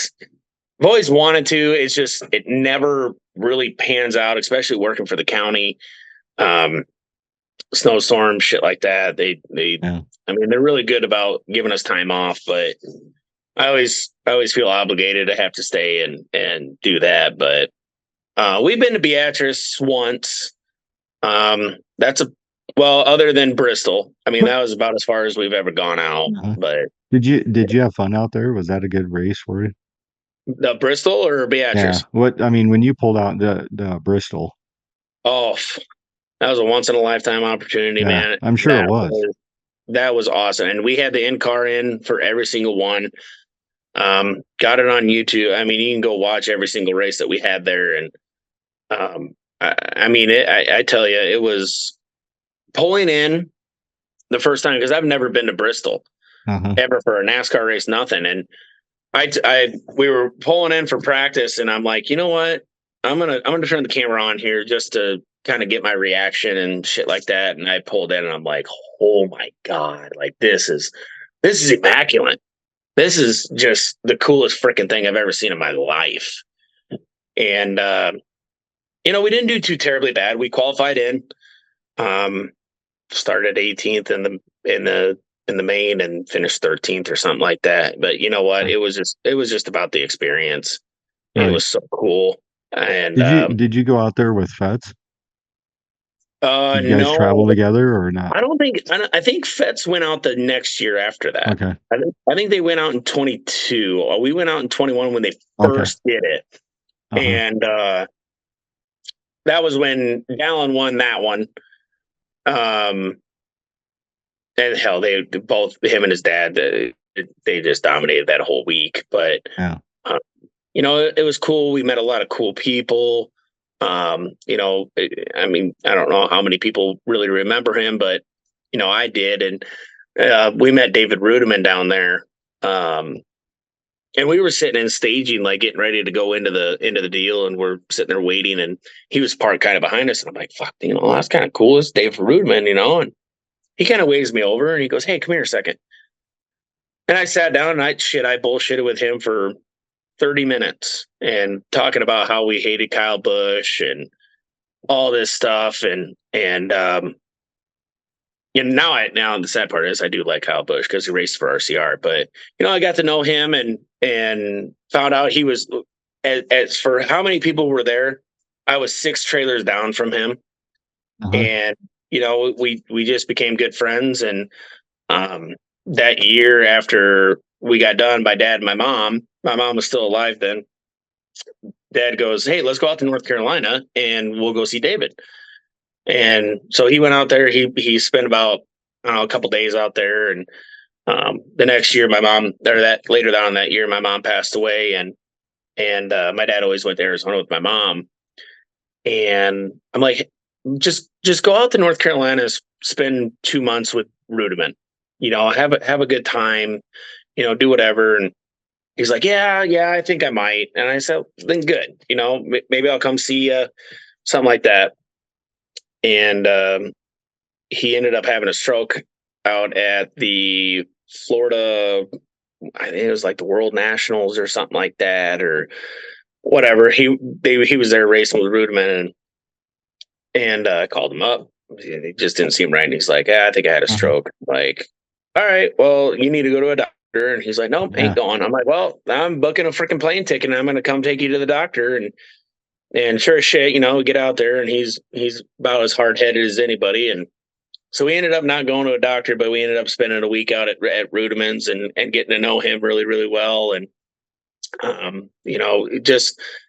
I've always wanted to. It's just it never really pans out, especially working for the county. Snowstorm, shit like that. I mean, they're really good about giving us time off, but I always feel obligated to have to stay and do that. But we've been to Beatrice once. Other than Bristol. I mean, that was about as far as we've ever gone out. But did you have fun out there? Was that a good race for you? The Bristol or Beatrice? Yeah. When you pulled out the Bristol. Oh, that was a once in a lifetime opportunity, man. I'm sure it was. That was awesome. And we had the in-car in for every single one. Got it on YouTube. I mean, you can go watch every single race that we had there. And I tell you, it was pulling in the first time because I've never been to Bristol ever for a NASCAR race, nothing. And we were pulling in for practice, and I'm like, you know what? I'm gonna turn the camera on here just to kind of get my reaction and shit like that. And I pulled in, and I'm like, oh my god, like this is immaculate. This is just the coolest freaking thing I've ever seen in my life. And we didn't do too terribly bad. We qualified in, started 18th in the main and finished 13th or something like that. But you know what? It was just about the experience. Right. It was so cool. And did you go out there with Fetz? Did you guys no, travel together or not? I think Fetz went out the next year after that. Okay. I think they went out in 22. We went out in 21 when they first did it. And that was when Dallin won that one. And hell, they both, him and his dad, they just dominated that whole week. But it was cool. We met a lot of cool people. I mean, I don't know how many people really remember him, but I did. And we met David Rudiman down there. And we were sitting in staging, like getting ready to go into the deal, and we're sitting there waiting, and he was parked kind of behind us, and I'm like, "Fuck, that's kind of cool. It's Dave Rudman, And he kind of waves me over, and he goes, "Hey, come here a second." And I sat down, and I bullshitted with him for 30 minutes and talking about how we hated Kyle Busch and all this stuff, and now the sad part is I do like Kyle Busch because he raced for RCR, but I got to know him and found out he was as for how many people were there. I was 6 trailers down from him, and we just became good friends. And that year after we got done, my dad and my mom was still alive then. Dad goes, "Hey, let's go out to North Carolina and we'll go see David." And so he went out there. He spent about a couple days out there, and the next year, my mom, or that later on that year, my mom passed away, and my dad always went to Arizona with my mom. And I'm like, just go out to North Carolina, spend 2 months with Rudiment, have a good time, do whatever. And he's like, yeah, I think I might. And I said, then good, maybe I'll come see you, something like that. And he ended up having a stroke out at the Florida, I think it was like the World Nationals or something like that, or whatever. He was there racing with Rudiment, and I called him up. He just didn't seem right. And he's like, I think I had a stroke. Like, all right, well, you need to go to a doctor. And he's like, nope, ain't going. I'm like, well, I'm booking a freaking plane ticket, and I'm going to come take you to the doctor. And sure as shit, get out there, and he's about as hard headed as anybody. And so we ended up not going to a doctor, but we ended up spending a week out at Rudiment's and getting to know him really, really well. And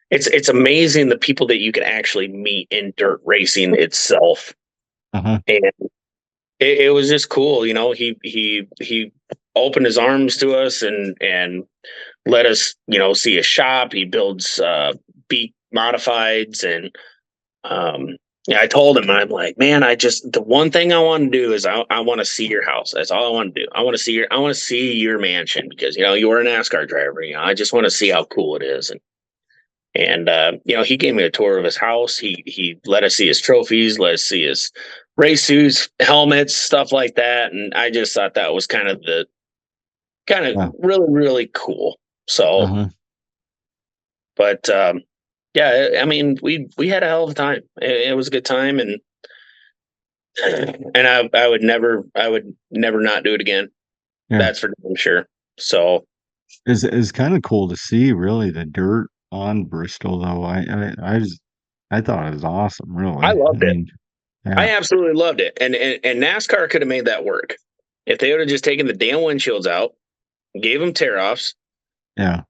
it's amazing the people that you can actually meet in dirt racing itself. And it was just cool. He opened his arms to us and let us, see a shop. He builds beat modifieds, and I told him, I'm like, man, the one thing I want to do is I want to see your house. That's all I want to do. I want to see your mansion, because you're a NASCAR driver. I just want to see how cool it is. And he gave me a tour of his house. He let us see his trophies, let us see his race suits, helmets, stuff like that. And I just thought that was kind of really, really cool. So, but yeah, I mean, we had a hell of a time. It was a good time, and I would never not do it again. Yeah. That's for damn sure. So it's kind of cool to see, really, the dirt on Bristol, though. I thought it was awesome, really. I loved it. I absolutely loved it. And NASCAR could have made that work if they would have just taken the damn windshields out, gave them tear-offs. Yeah.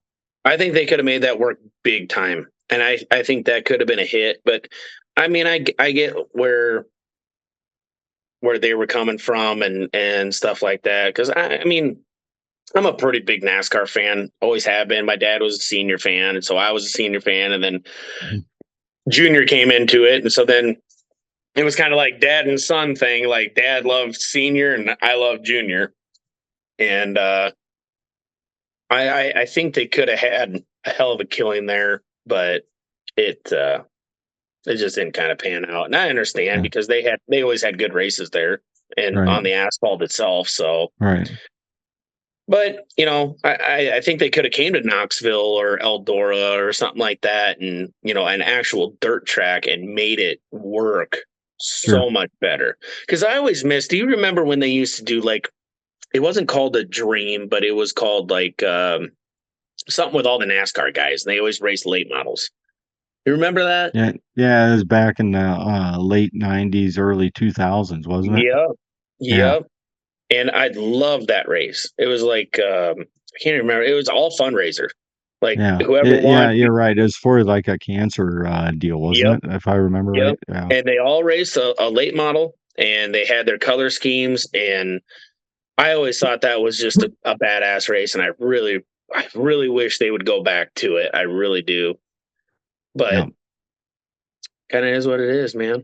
I think they could have made that work big time. And I think that could have been a hit. But I mean, I get where they were coming from and stuff like that. Because I mean, I'm a pretty big NASCAR fan, always have been. My dad was a senior fan, and so I was a senior fan, and then Junior came into it, and so then it was kind of like dad and son thing. Like dad loved senior, and I loved Junior, and I think they could have had a hell of a killing there, but it just didn't kind of pan out. And I understand because they always had good races there and on the asphalt itself. So but I think they could have came to Knoxville or Eldora or something like that, and an actual dirt track, and made it work so much better. Because I always miss. Do you remember when they used to do, like, it wasn't called a Dream, but it was called like something with all the NASCAR guys, and they always raced late models. You remember that? Yeah. It was back in the late '90s, early 2000s, wasn't it? Yeah. And I loved that race. It was like I can't remember. It was all fundraiser. Like whoever won. Yeah, you're right. It was for like a cancer deal, wasn't it? If I remember right. Yeah. And they all raced a late model, and they had their color schemes. And I always thought that was just a badass race, and I really wish they would go back to it. I really do. But kind of is what it is, man.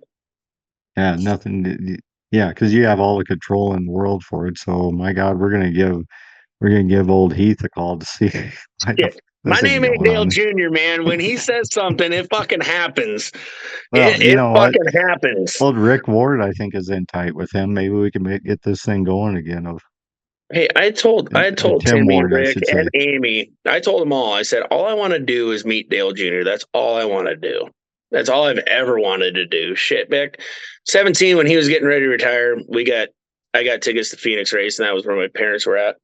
Yeah, nothing. Yeah, because you have all the control in the world for it. So, my God, we're going to give We're gonna give old Heath a call to see. I Yeah. don't, My this ain't name ain't going Dale on. Jr., man. When he says something, it fucking happens. Well, you It know what? fucking happens. Old Rick Ward, I think, is in tight with him. Maybe we can get this thing going again. Hey, I told Tim Timmy, Ward, I Rick, should and say. Amy, I told them all, I said, all I want to do is meet Dale Jr. That's all I want to do. That's all I've ever wanted to do. Shit, back 17, when he was getting ready to retire, I got tickets to Phoenix race, and that was where my parents were at.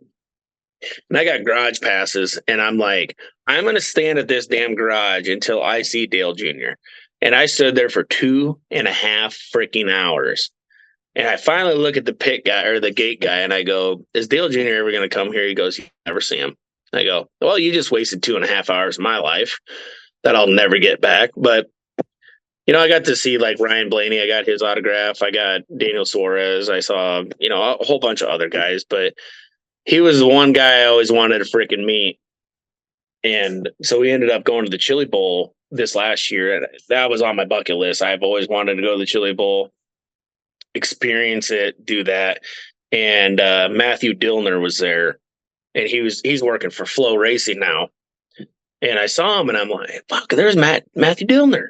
And I got garage passes, and I'm like, I'm going to stand at this damn garage until I see Dale Jr. And I stood there for 2.5 freaking hours. And I finally look at the pit guy or the gate guy, and I go, "Is Dale Jr. ever going to come here?" He goes, "You never see him." I go, "Well, you just wasted 2.5 hours of my life that I'll never get back." But I got to see like Ryan Blaney. I got his autograph. I got Daniel Suarez. I saw a whole bunch of other guys, but he was the one guy I always wanted to freaking meet. And so we ended up going to the Chili Bowl this last year, and that was on my bucket list. I've always wanted to go to the Chili Bowl, experience it, do that. And Matthew Dillner was there, and he's working for Flow Racing now. And I saw him, and I'm like, "Fuck, there's Matthew Dillner."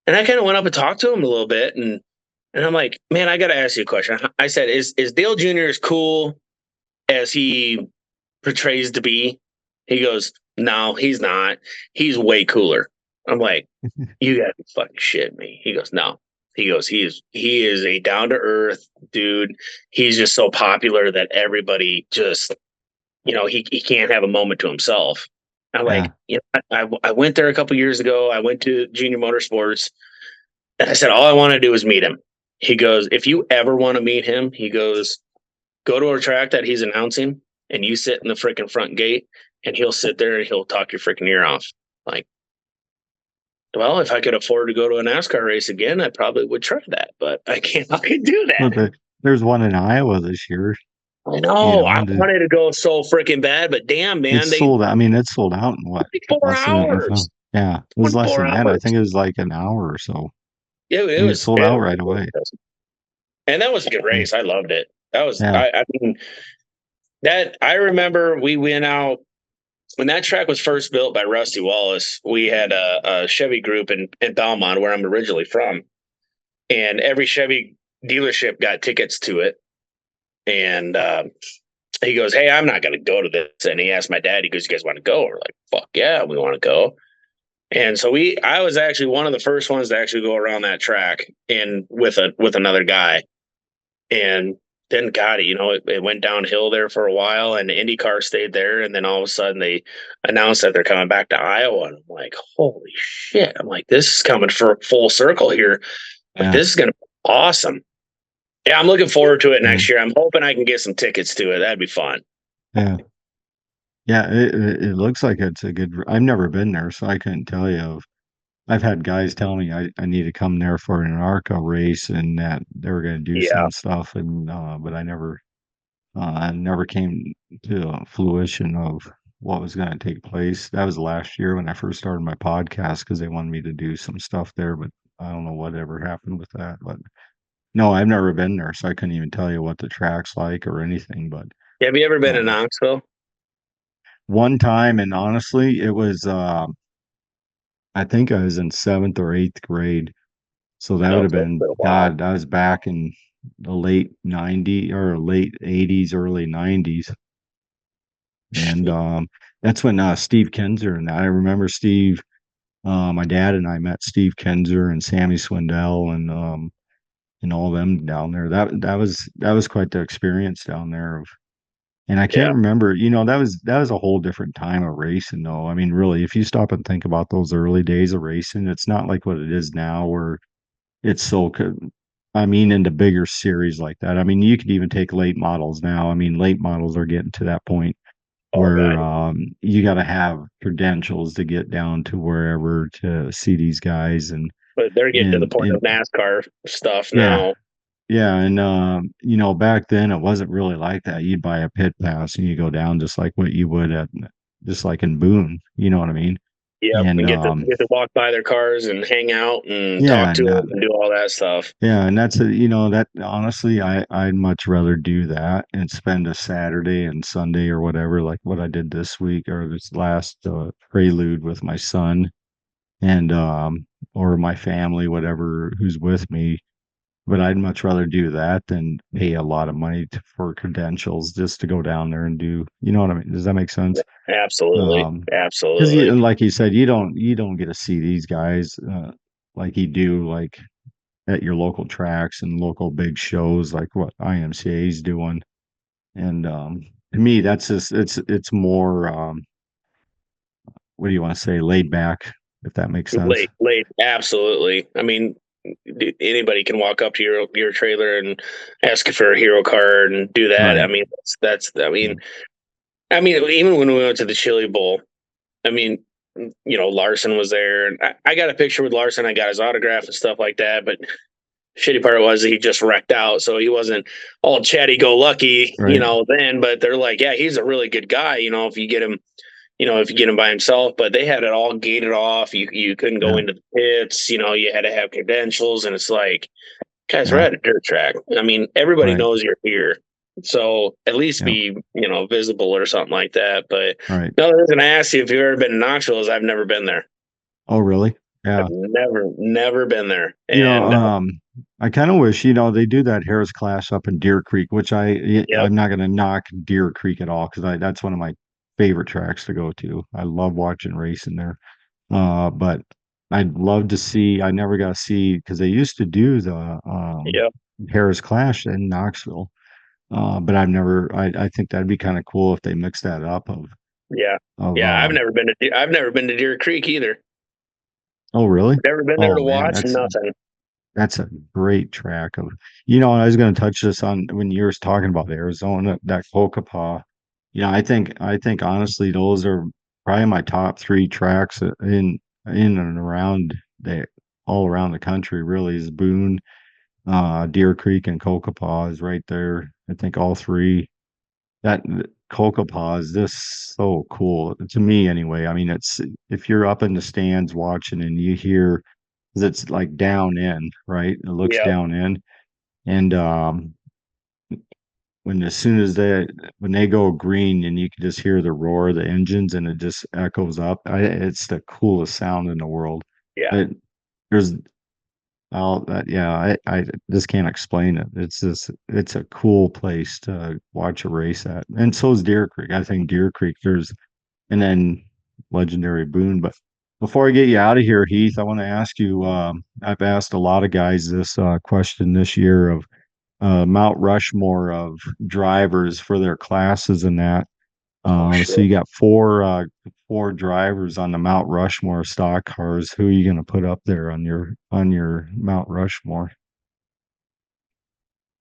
And I kind of went up and talked to him a little bit, and I'm like, "Man, I got to ask you a question." I said, "Is Dale Jr. as cool as he portrays to be?" He goes, "No, he's not. He's way cooler." I'm like, "You gotta be fucking shitting me." He goes, "No." He goes, he is a down to earth dude. He's just so popular that everybody just, he can't have a moment to himself. I'm like, I went there a couple years ago. I went to Junior Motorsports, and I said, all I want to do is meet him. He goes, if you ever want to meet him, he goes, go to a track that he's announcing, and you sit in the freaking front gate, and he'll sit there and he'll talk your freaking ear off. Like, well, if I could afford to go to a NASCAR race again, I probably would try that, but I can't fucking do Well, that. there's one in Iowa this year. I know. I And wanted to go so freaking bad, but damn, man, it's sold out. I mean, it's sold out in what? 24 Less than hours. yeah, it was less 24 than that. I hours. think it was like an hour or so. It And it was, sold out right away. and that was a good race. I loved it. That was, Yeah. I mean, that I remember we went out when that track was first built by Rusty Wallace. We had a Chevy group in Belmont, where I'm originally from, and every Chevy dealership got tickets to it. And he goes, "Hey, I'm not going to go to this." And he asked my dad, he goes, "You guys want to go?" We're like, "Fuck yeah, we want to go." And so I was actually one of the first ones to actually go around that track and with another guy. And then it went downhill there for a while, and IndyCar stayed there. And then all of a sudden they announced that they're coming back to Iowa. And I'm like, holy shit. I'm like, this is coming for full circle here. Like, Yeah. this is going to be awesome. Yeah, I'm looking forward to it next year. I'm hoping I can get some tickets to it. That'd be fun. Yeah. Yeah, it looks like it's a good. I've never been there, so I couldn't tell you. I've had guys tell me I need to come there for an ARCA race and that they were going to do Yeah. some stuff, and but I never came to fruition of what was going to take place. That was last year when I first started my podcast because they wanted me to do some stuff there, but I don't know what ever happened with that. But no, I've never been there, so I couldn't even tell you what the track's like or anything. But Have you ever been in uh, Knoxville? one time, and honestly, it was I think I was in 7th or 8th grade. So that would No, have it's been been a while. God, that was back in the late 90s or late 80s, early 90s. And that's when Steve Kinzer and I remember Steve, my dad and I met Steve Kinzer and Sammy Swindell and all them down there. That was quite the experience down there of. And I Yeah. can't remember, that was a whole different time of racing though. I mean, really, if you stop and think about those early days of racing, it's not like what it is now where it's so I mean, into bigger series like that. I mean, you could even take late models now. I mean, late models are getting to that point Oh, where God. you got to have credentials to get down to wherever to see these guys But they're getting to the and point and of NASCAR stuff yeah, now. yeah, and back then it wasn't really like that. You'd buy a pit pass and you go down just like what you would at just like in Boone. You know what I mean? Yep, And and get to walk by their cars and hang out and yeah, talk to them and do all that stuff. yeah, and that's that honestly, I'd much rather do that and spend a Saturday and Sunday or whatever, like what I did this week or this last prelude with my son and or my family, whatever who's with me. But I'd much rather do that than pay a lot of money for credentials just to go down there and do, you know what I mean? Does that make sense? Absolutely, Because absolutely. like you said, you don't get to see these guys like you do like at your local tracks and local big shows like what IMCA is doing. And to me, that's just it's more what do you want to say, laid back, if that makes sense. Late, absolutely. I mean, anybody can walk up to your trailer and ask you for a hero card and do that. I Right. mean, that's I mean, even when we went to the Chili Bowl, I mean, Larson was there, and I got a picture with Larson. I got his autograph and stuff like that. But shitty part was he just wrecked out, so he wasn't all chatty go lucky, Right. then. But they're like, yeah, he's a really good guy. If you get him, if you get him by himself. But they had it all gated off. You couldn't go Yeah. into the pits. You had to have credentials, and it's like, guys, we're Yeah. at a dirt track. I mean, everybody Right. knows you're here. So at least Yeah. be, visible or something like that. But Right. no, the reason I asked you if you've ever been in Knoxville is I've never been there. Oh, really? I've Yeah. never been there. You know, And I kind of wish, they do that Harris Clash up in Deer Creek, which yep, I'm not going to knock Deer Creek at all because that's one of my favorite tracks to go to. I love watching racing there. But I'd love to see. I never got to see because they used to do the yep, Harris Clash in Knoxville. But I've never. I think that'd be kind of cool if they mix that up. yeah, Of yeah. I've never been to Deer Creek either. Oh, really? Never been there Oh to man, watch that's nothing. That's a great track of, I was going to touch this on when you were talking about Arizona, that Kokopah. I think honestly, those are probably my top three tracks in and around all around the country. Really, is Boone, Deer Creek, and Kokopah is right there. I think all three. That Kokopah is just so cool to me, anyway. I mean, it's if you're up in the stands watching and you hear 'cause it's like down in, right? It looks Yep, down in. And as soon as when they go green and you can just hear the roar of the engines and it just echoes up. It's the coolest sound in the world. yeah, It, there's all that, yeah, I just can't explain it. It's a cool place to watch a race at. And so is Deer Creek. I think Deer Creek and then legendary Boone. But before I get you out of here, Heath, I want to ask you. I've asked a lot of guys this question this year of Mount Rushmore of drivers for their classes and that. oh So shit. you got four drivers on the Mount Rushmore stock cars. Who are you going to put up there on your Mount Rushmore?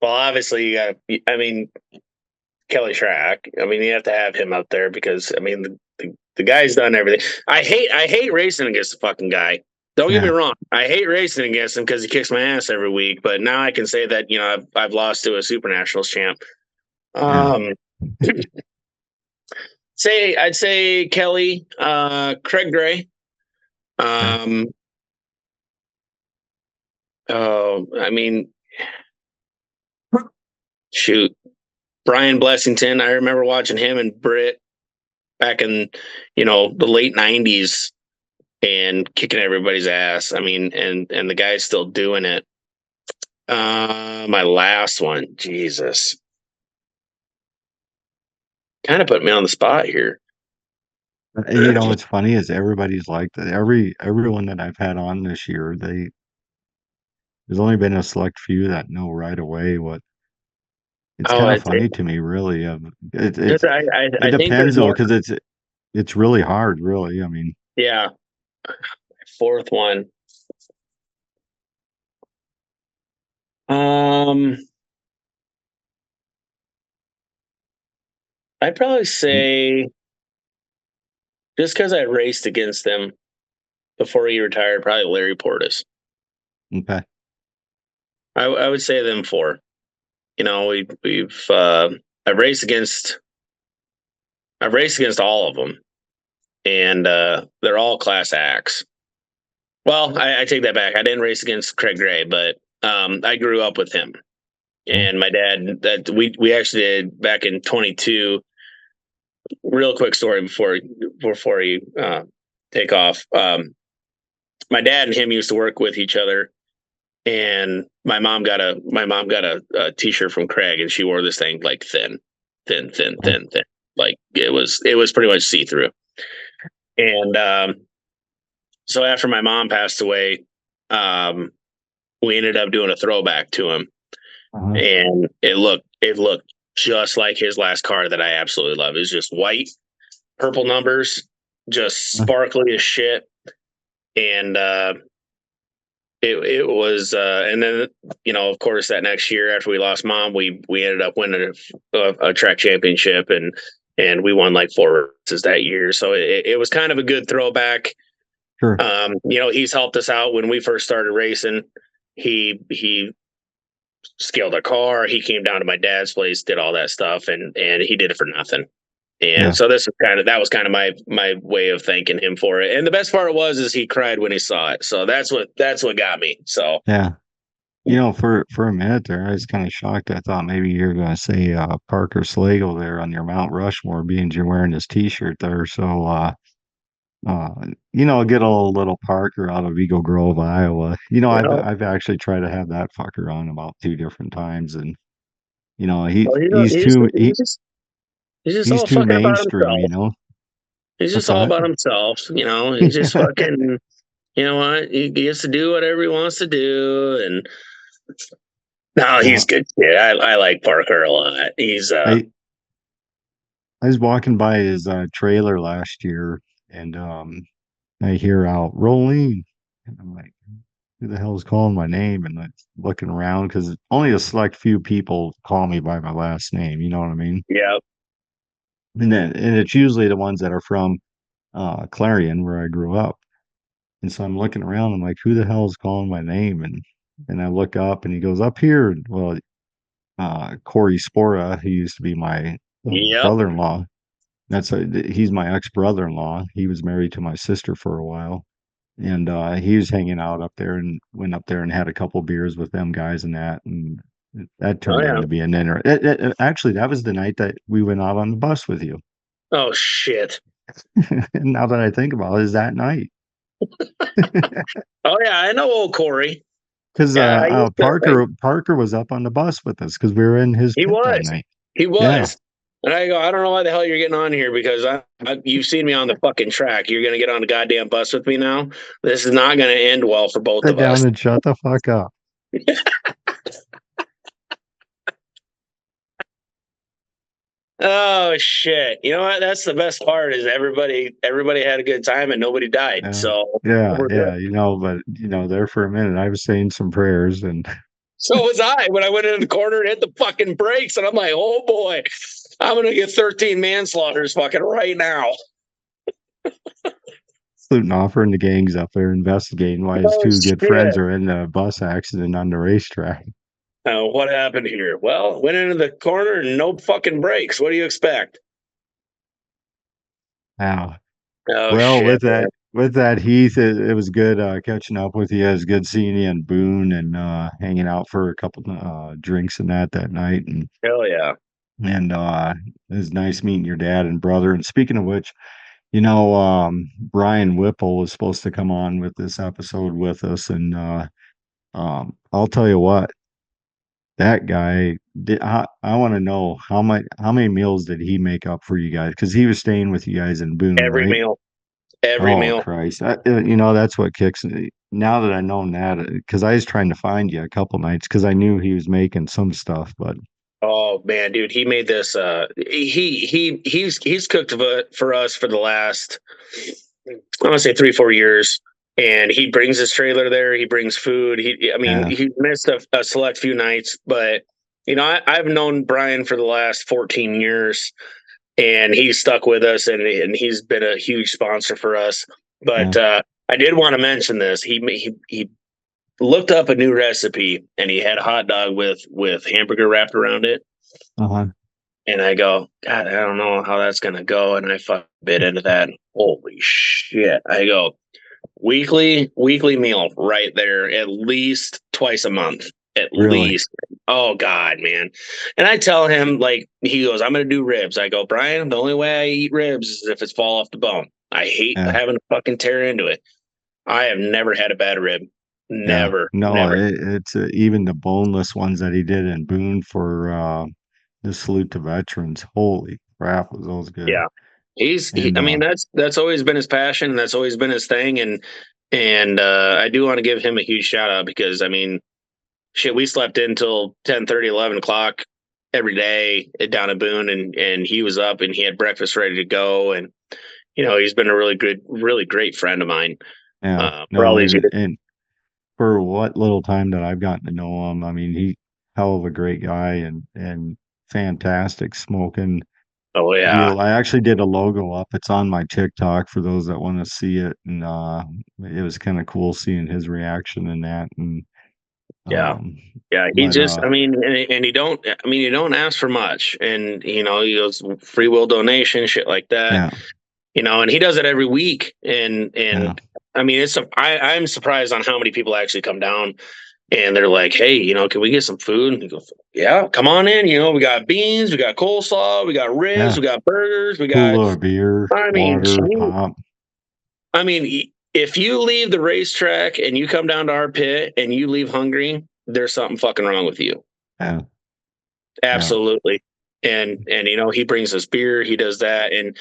Well, obviously you got. I mean, Kelly Track. I mean, you have to have him up there because I mean the guy's done everything. I hate racing against the fucking guy. Don't get me Yeah, wrong. I hate racing against him because he kicks my ass every week. But now I can say that I've lost to a Super Nationals champ. yeah. Um, I'd say Kelly, Craig Gray. Okay. Um, oh, I mean, shoot, Brian Blessington. I remember watching him and Britt back in the late '90s and kicking everybody's ass. I mean, and the guy's still doing it. My last one, Jesus, kind of put me on the spot here. And what's funny is everybody's like that. Everyone that I've had on this year, there's only been a select few that know right away what. It's Oh, kind of funny to me, really. It it it I think there's depends though, more. because it's really hard, really. I mean, Yeah, fourth one. Um, I'd probably mm, say just because I raced against him before he retired, probably Larry Portis. okay, I would say them four. We've I've raced against all of them. and they're all class acts. Well, I take that back. I didn't race against Craig Gray, but I grew up with him. And my dad, that we actually did back in 22. Real quick story before you take off. My dad and him used to work with each other, and my mom got a t-shirt from Craig, and she wore this thing like thin, like it was pretty much see through. And so after my mom passed away, we ended up doing a throwback to him, and it looked just like his last car that I absolutely love. It's just white, purple numbers, just sparkly as shit. And it was and then, you know, of course, that next year after we lost mom, we ended up winning a track championship, and we won like 4 races that year. So it was kind of a good throwback. Sure. You know, he's helped us out when we first started racing. He scaled a car. He came down to my dad's place, did all that stuff, and he did it for nothing. And so that was kind of my way of thanking him for it. And the best part is he cried when he saw it. So that's what got me. So yeah, you know, for a minute there, I was kind of shocked. I thought maybe you're going to say Parker Slagle there on your Mount Rushmore, being you're wearing his T-shirt there. So you know, get a little Parker out of Eagle Grove, Iowa. You know, I've actually tried to have that fucker on about 2 different times, and you know, he's all too fucking about mainstream. himself. You know, He's just all about himself. You know, he's just fucking. You know what? He gets to do whatever he wants to do, and no, he's good. Yeah, I like Parker a lot. He's I was walking by his trailer last year, and I hear out Rolling, and I'm like, who the hell is calling my name? And I'm looking around because only a select few people call me by my last name. You know what I mean? yeah. And it's usually the ones that are from Clarion, where I grew up. And so I'm looking around. I'm like, who the hell is calling my name? And I look up, and he goes, up here. Well, Corey Spora, who used to be my brother-in-law. He's my ex-brother-in-law. He was married to my sister for a while. And he was hanging out up there, and went up there and had a couple beers with them guys and that. And that turned into be an actually, that was the night that we went out on the bus with you. Oh, shit. And now that I think about it, is that night. Oh, yeah, I know old Corey. Because Parker was up on the bus with us because we were in his pit that night. He was. Yeah. And I go, I don't know why the hell you're getting on here, because you've seen me on the fucking track. You're going to get on the goddamn bus with me now? This is not going to end well for both of us. Sit down and shut the fuck up. Oh, shit. You know what? That's the best part, is everybody had a good time and nobody died. So yeah, you know, but you know, there for a minute I was saying some prayers, and so was I when I went into the corner and hit the fucking brakes, and I'm like, oh boy, I'm gonna get 13 manslaughters fucking right now. Saluting, offering the gangs up there investigating why his two good friends are in a bus accident on the racetrack. What happened here? Well, went into the corner and no fucking brakes. What do you expect? Wow. Well, shit, with that, Heath, it was good catching up with you. It was good seeing you in Boone and hanging out for a couple drinks and that night. And hell yeah. And it was nice meeting your dad and brother. And speaking of which, you know, Brian Whipple was supposed to come on with this episode with us, and I'll tell you what, that guy did. I want to know how many meals did he make up for you guys? Because he was staying with you guys in Boone. Every meal. Every meal. Christ. You know, that's what kicks me. Now that I know that, because I was trying to find you a couple nights because I knew he was making some stuff, but oh man, dude, he made this. He's cooked for us for the last, I want to say 3-4 years, and he brings his trailer there. He brings food. He missed a select few nights, but you know, I've known Brian for the last 14 years. And he's stuck with us, and he's been a huge sponsor for us. But I did want to mention this. He looked up a new recipe, and he had a hot dog with hamburger wrapped around it. And I go, God, I don't know how that's gonna go. And I fucking bit into that. Holy shit! I go weekly meal right there, at least twice a month, at Really? least. Oh God, man! And I tell him like he goes, I'm gonna do ribs. I go, Brian, the only way I eat ribs is if it's fall off the bone. I hate Yeah. having to fucking tear into it. I have never had a bad rib. Yeah. Never, No, never. it's even the boneless ones that he did in Boone for the salute to veterans. Holy crap, was those good. Yeah. And I mean, that's always been his passion, and that's always been his thing. And I do want to give him a huge shout out because I mean, shit, we slept in till 10:30, 11 o'clock every day down at Boone, and he was up and he had breakfast ready to go. And he's been a really great friend of mine yeah, for all no, these years. and for what little time that I've gotten to know him, I mean, he hell of a great guy and fantastic smoking Oh yeah, deal. I actually did a logo up. It's on my TikTok for those that want to see it. And it was kind of cool seeing his reaction in that. And yeah. um Yeah, he but just, I mean, and he don't ask for much. And, he goes free will donation, shit like that, yeah, and he does it every week. And, yeah, I mean, I'm surprised on how many people actually come down and they're like, hey, can we get some food? And he goes, yeah, come on in. We got beans, we got coleslaw, we got ribs, yeah. we got burgers, we got, Cooler of beer, I mean, water, pop. if you leave the racetrack and you come down to our pit and you leave hungry, there's something fucking wrong with you. Yeah, yeah, Absolutely. And he brings us beer, he does that. And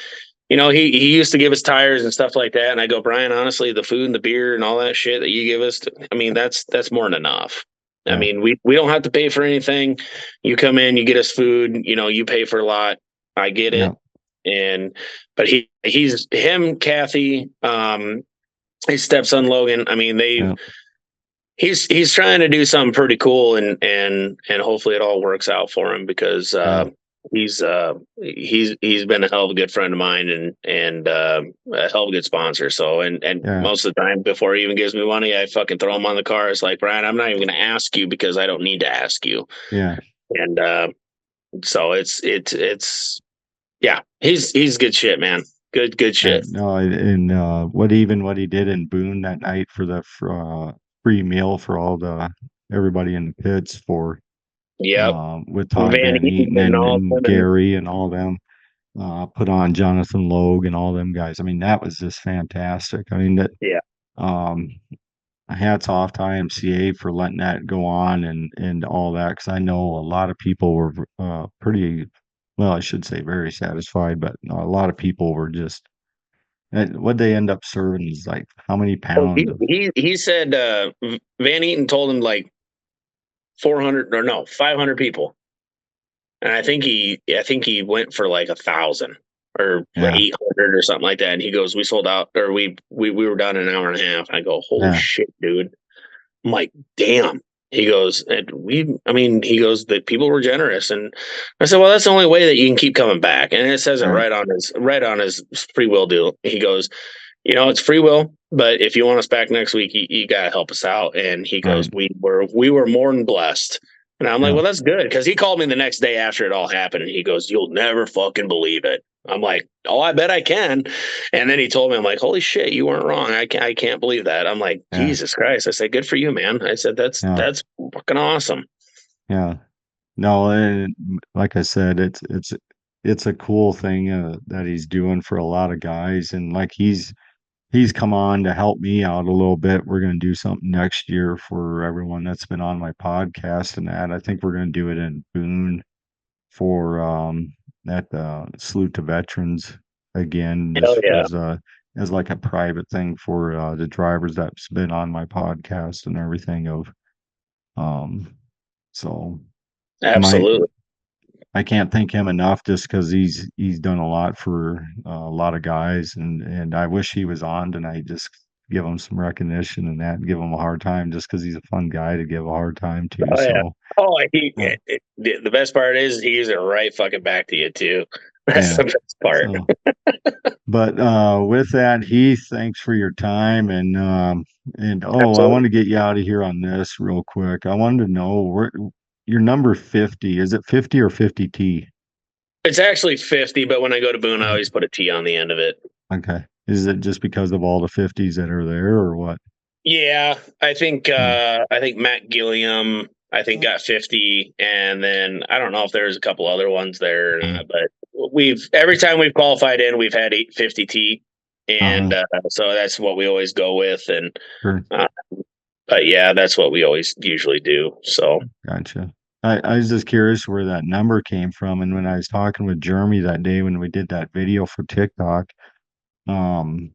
he used to give us tires and stuff like that. And I go, Brian, honestly, the food and the beer and all that shit that you give us, I mean, that's more than enough. I yeah, mean, we don't have to pay for anything. You come in, you get us food, you pay for a lot. I get yeah, it. But he's him, Kathy, his stepson Logan. I mean, yeah, he's trying to do something pretty cool, and hopefully it all works out for him because yeah, he's been a hell of a good friend of mine and a hell of a good sponsor. So and yeah, most of the time before he even gives me money, I fucking throw him on the car. It's like, Brian, I'm not even going to ask you because I don't need to ask you. yeah. And so it's yeah, he's good shit, man. Good shit. No, and what he did in Boone that night for the free meal for all the everybody in the pits for Yep. with Todd Van Van Eaton Eaton and all of and them, and Gary and all them put on Jonathan Logue and all them guys. I mean, that was just fantastic. I mean that yeah. um hats off to IMCA for letting that go on and all that because I know a lot of people were pretty well, I should say very satisfied, but a lot of people were just what they end up serving is like how many Oh, pounds of he said Van Eaton told him like 400 or no 500 people, and I think he went for like 1,000 or yeah, 800 or something like that. And he goes, we sold out, or we were done in an hour and a half. I go, holy yeah, shit, dude. I'm like, damn. He goes, he goes, the people were generous. And I said, well, that's the only way that you can keep coming back. And it says it right, right on his free will deal. He goes, it's free will, but if you want us back next week, you gotta help us out. And he goes, right, we were more than blessed. And I'm like, yeah, well, that's good. Cause he called me the next day after it all happened. And he goes, you'll never fucking believe it. I'm like, oh, I bet I can. And then he told me, I'm like, holy shit, you weren't wrong. I can't believe that. I'm like, yeah, Jesus Christ. I said, good for you, man. I said, that's yeah, that's fucking awesome. yeah. No, and like I said, it's a cool thing that he's doing for a lot of guys, and like he's come on to help me out a little bit. We're gonna do something next year for everyone that's been on my podcast and that. I think we're gonna do it in Boone for at the salute to veterans again, Hell just yeah. as like a private thing for the drivers that's been on my podcast and everything of um so my Absolutely. I can't thank him enough just because he's done a lot for a lot of guys and I wish he was on tonight just give him some recognition and that and give him a hard time just because he's a fun guy to give a hard time to. Oh yeah. So Oh, yeah, the best part is he gives it right fucking back to you too. That's yeah. the best part. So but with that, Heath, thanks for your time and oh, I want Absolutely. to get you out of here on this real quick. I wanted to know where your number 50, is it 50 or 50T? It's actually 50, but when I go to Boone, I always put a T on the end of it. Okay. Is it just because of all the 50s that are there or what? Yeah, I think Matt Gilliam got 50, and then I don't know if there's a couple other ones there, but every time we've qualified in, we've had 850 T, and so that's what we always go with, and Sure. but yeah, that's what we always usually do. So Gotcha. I was just curious where that number came from, and when I was talking with Jeremy that day when we did that video for TikTok, um,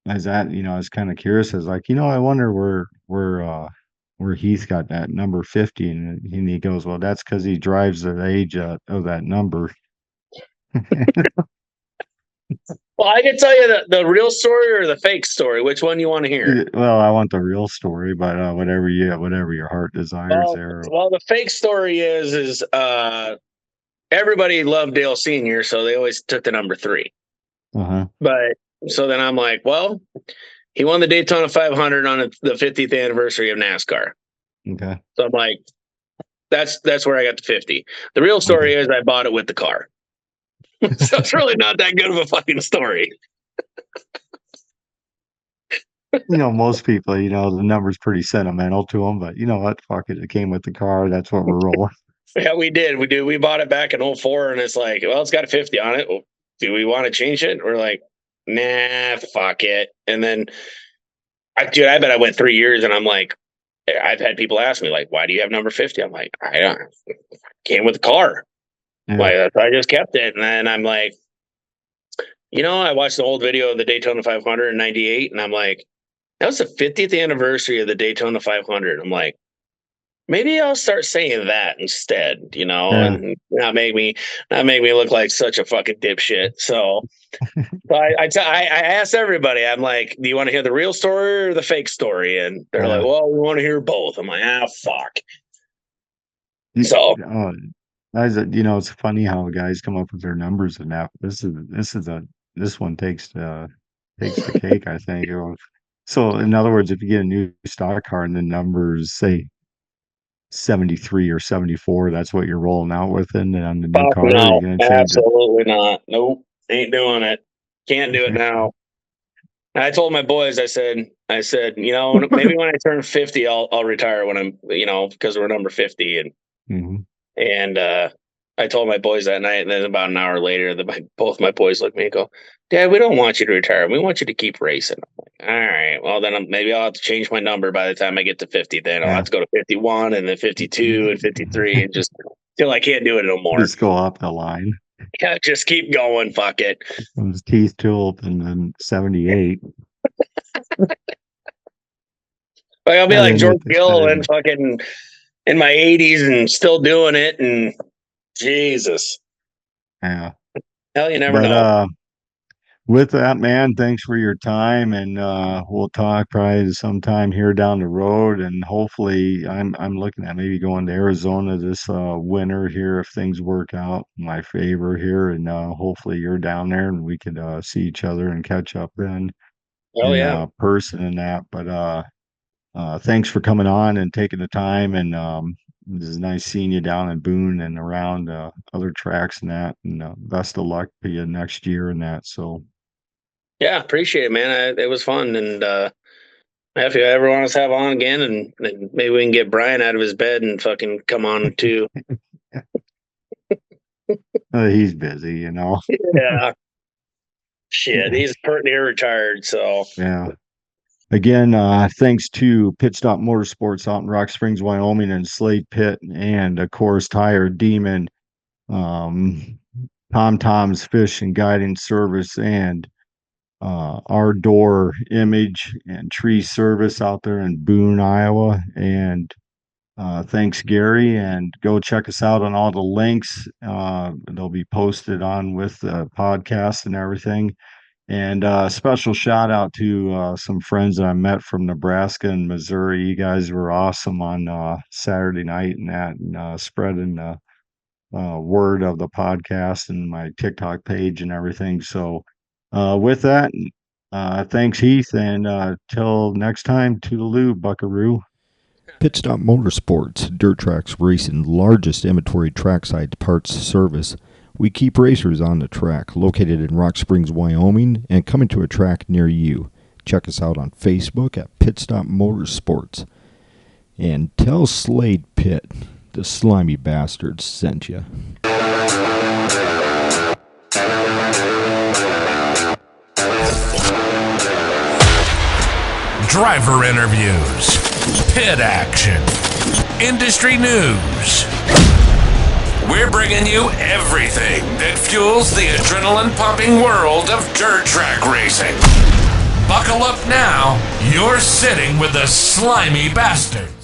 I was kind of curious. I was like, I wonder where Heath got that number 50, and he goes, well, that's because he drives the age of that number. well, I can tell you the real story or the fake story. Which one you want to hear? Well, I want the real story, but whatever your heart desires there. Well, the fake story is everybody loved Dale Senior, so they always took the number 3. But so then I'm like, well, he won the Daytona 500 on the 50th anniversary of NASCAR. Okay. So I'm like, that's where I got the 50. The real story is I bought it with the car. So it's really not that good of a fucking story. Most people, the number's pretty sentimental to them, but you know what? Fuck it. It came with the car. That's what we're rolling. Yeah, we did. We bought it back in 04, and it's like, well, it's got a 50 on it. Well, do we want to change it? We're like, nah, fuck it. And then, I bet I went 3 years, and I'm like, I've had people ask me, like, why do you have number 50? I'm like, I don't. Came with the car. Yeah. Like, I just kept it. And then I'm like, I watched the old video of the Daytona 500 in 98, and I'm like, that was the 50th anniversary of the Daytona 500. I'm like, maybe I'll start saying that instead, and not make me look like such a fucking dipshit. So, I asked everybody, I'm like, do you want to hear the real story or the fake story? And they're like, well, we want to hear both. I'm like, fuck. So, it's funny how guys come up with their numbers and that. This one takes the cake, I think. So, in other words, if you get a new stock car and the numbers say 73 or 74, that's what you're rolling out with on the new car? No, absolutely not. Nope, ain't doing it. Can't do it now. I told my boys, I said, maybe when I turn 50, I'll retire when I'm, because we're number 50. And I told my boys that night, and then about an hour later, both my boys look at me and go, Dad, we don't want you to retire. We want you to keep racing. I'm like, all right, well, then maybe I'll have to change my number by the time I get to 50. Then I'll have to go to 51 and then 52 and 53 and just till I can't do it no more. Just go up the line. Yeah, just keep going. Fuck it. It was Heath Tulp and then 78. Like, I'll be like George Gill and fucking in my 80s and still doing it. And Jesus. Yeah. Hell, you never know. With that, man, thanks for your time, and we'll talk probably sometime here down the road. And hopefully, I'm looking at maybe going to Arizona this winter here if things work out in my favor here. And hopefully, you're down there and we could see each other and catch up in person and that. But thanks for coming on and taking the time. And this is nice seeing you down in Boone and around other tracks and that. And best of luck to you next year and that. So. Yeah, appreciate it, man. It was fun, and if you ever want us to have on again, and maybe we can get Brian out of his bed and fucking come on too. He's busy, Yeah. Shit, he's pretty near retired, so. Yeah. Again, thanks to Pit Stop Motorsports out in Rock Springs, Wyoming, and Slate Pit, and of course Tire Demon, Tom Tom's Fish and Guiding Service, and our door image and tree service out there in Boone, Iowa. And thanks, Gary. And go check us out on all the links. They'll be posted on with the podcast and everything. And special shout out to some friends that I met from Nebraska and Missouri. You guys were awesome on Saturday night and that, and spreading the word of the podcast and my TikTok page and everything. So with that, thanks, Heath, and till next time, toodaloo, buckaroo. Pit Stop Motorsports, Dirt Tracks Racing, largest inventory trackside parts service. We keep racers on the track, located in Rock Springs, Wyoming, and coming to a track near you. Check us out on Facebook at Pit Stop Motorsports. And tell Slade Pitt the slimy bastards sent you. Driver interviews, pit action, industry news. We're bringing you everything that fuels the adrenaline-pumping world of dirt track racing. Buckle up now. You're sitting with the slimy bastards.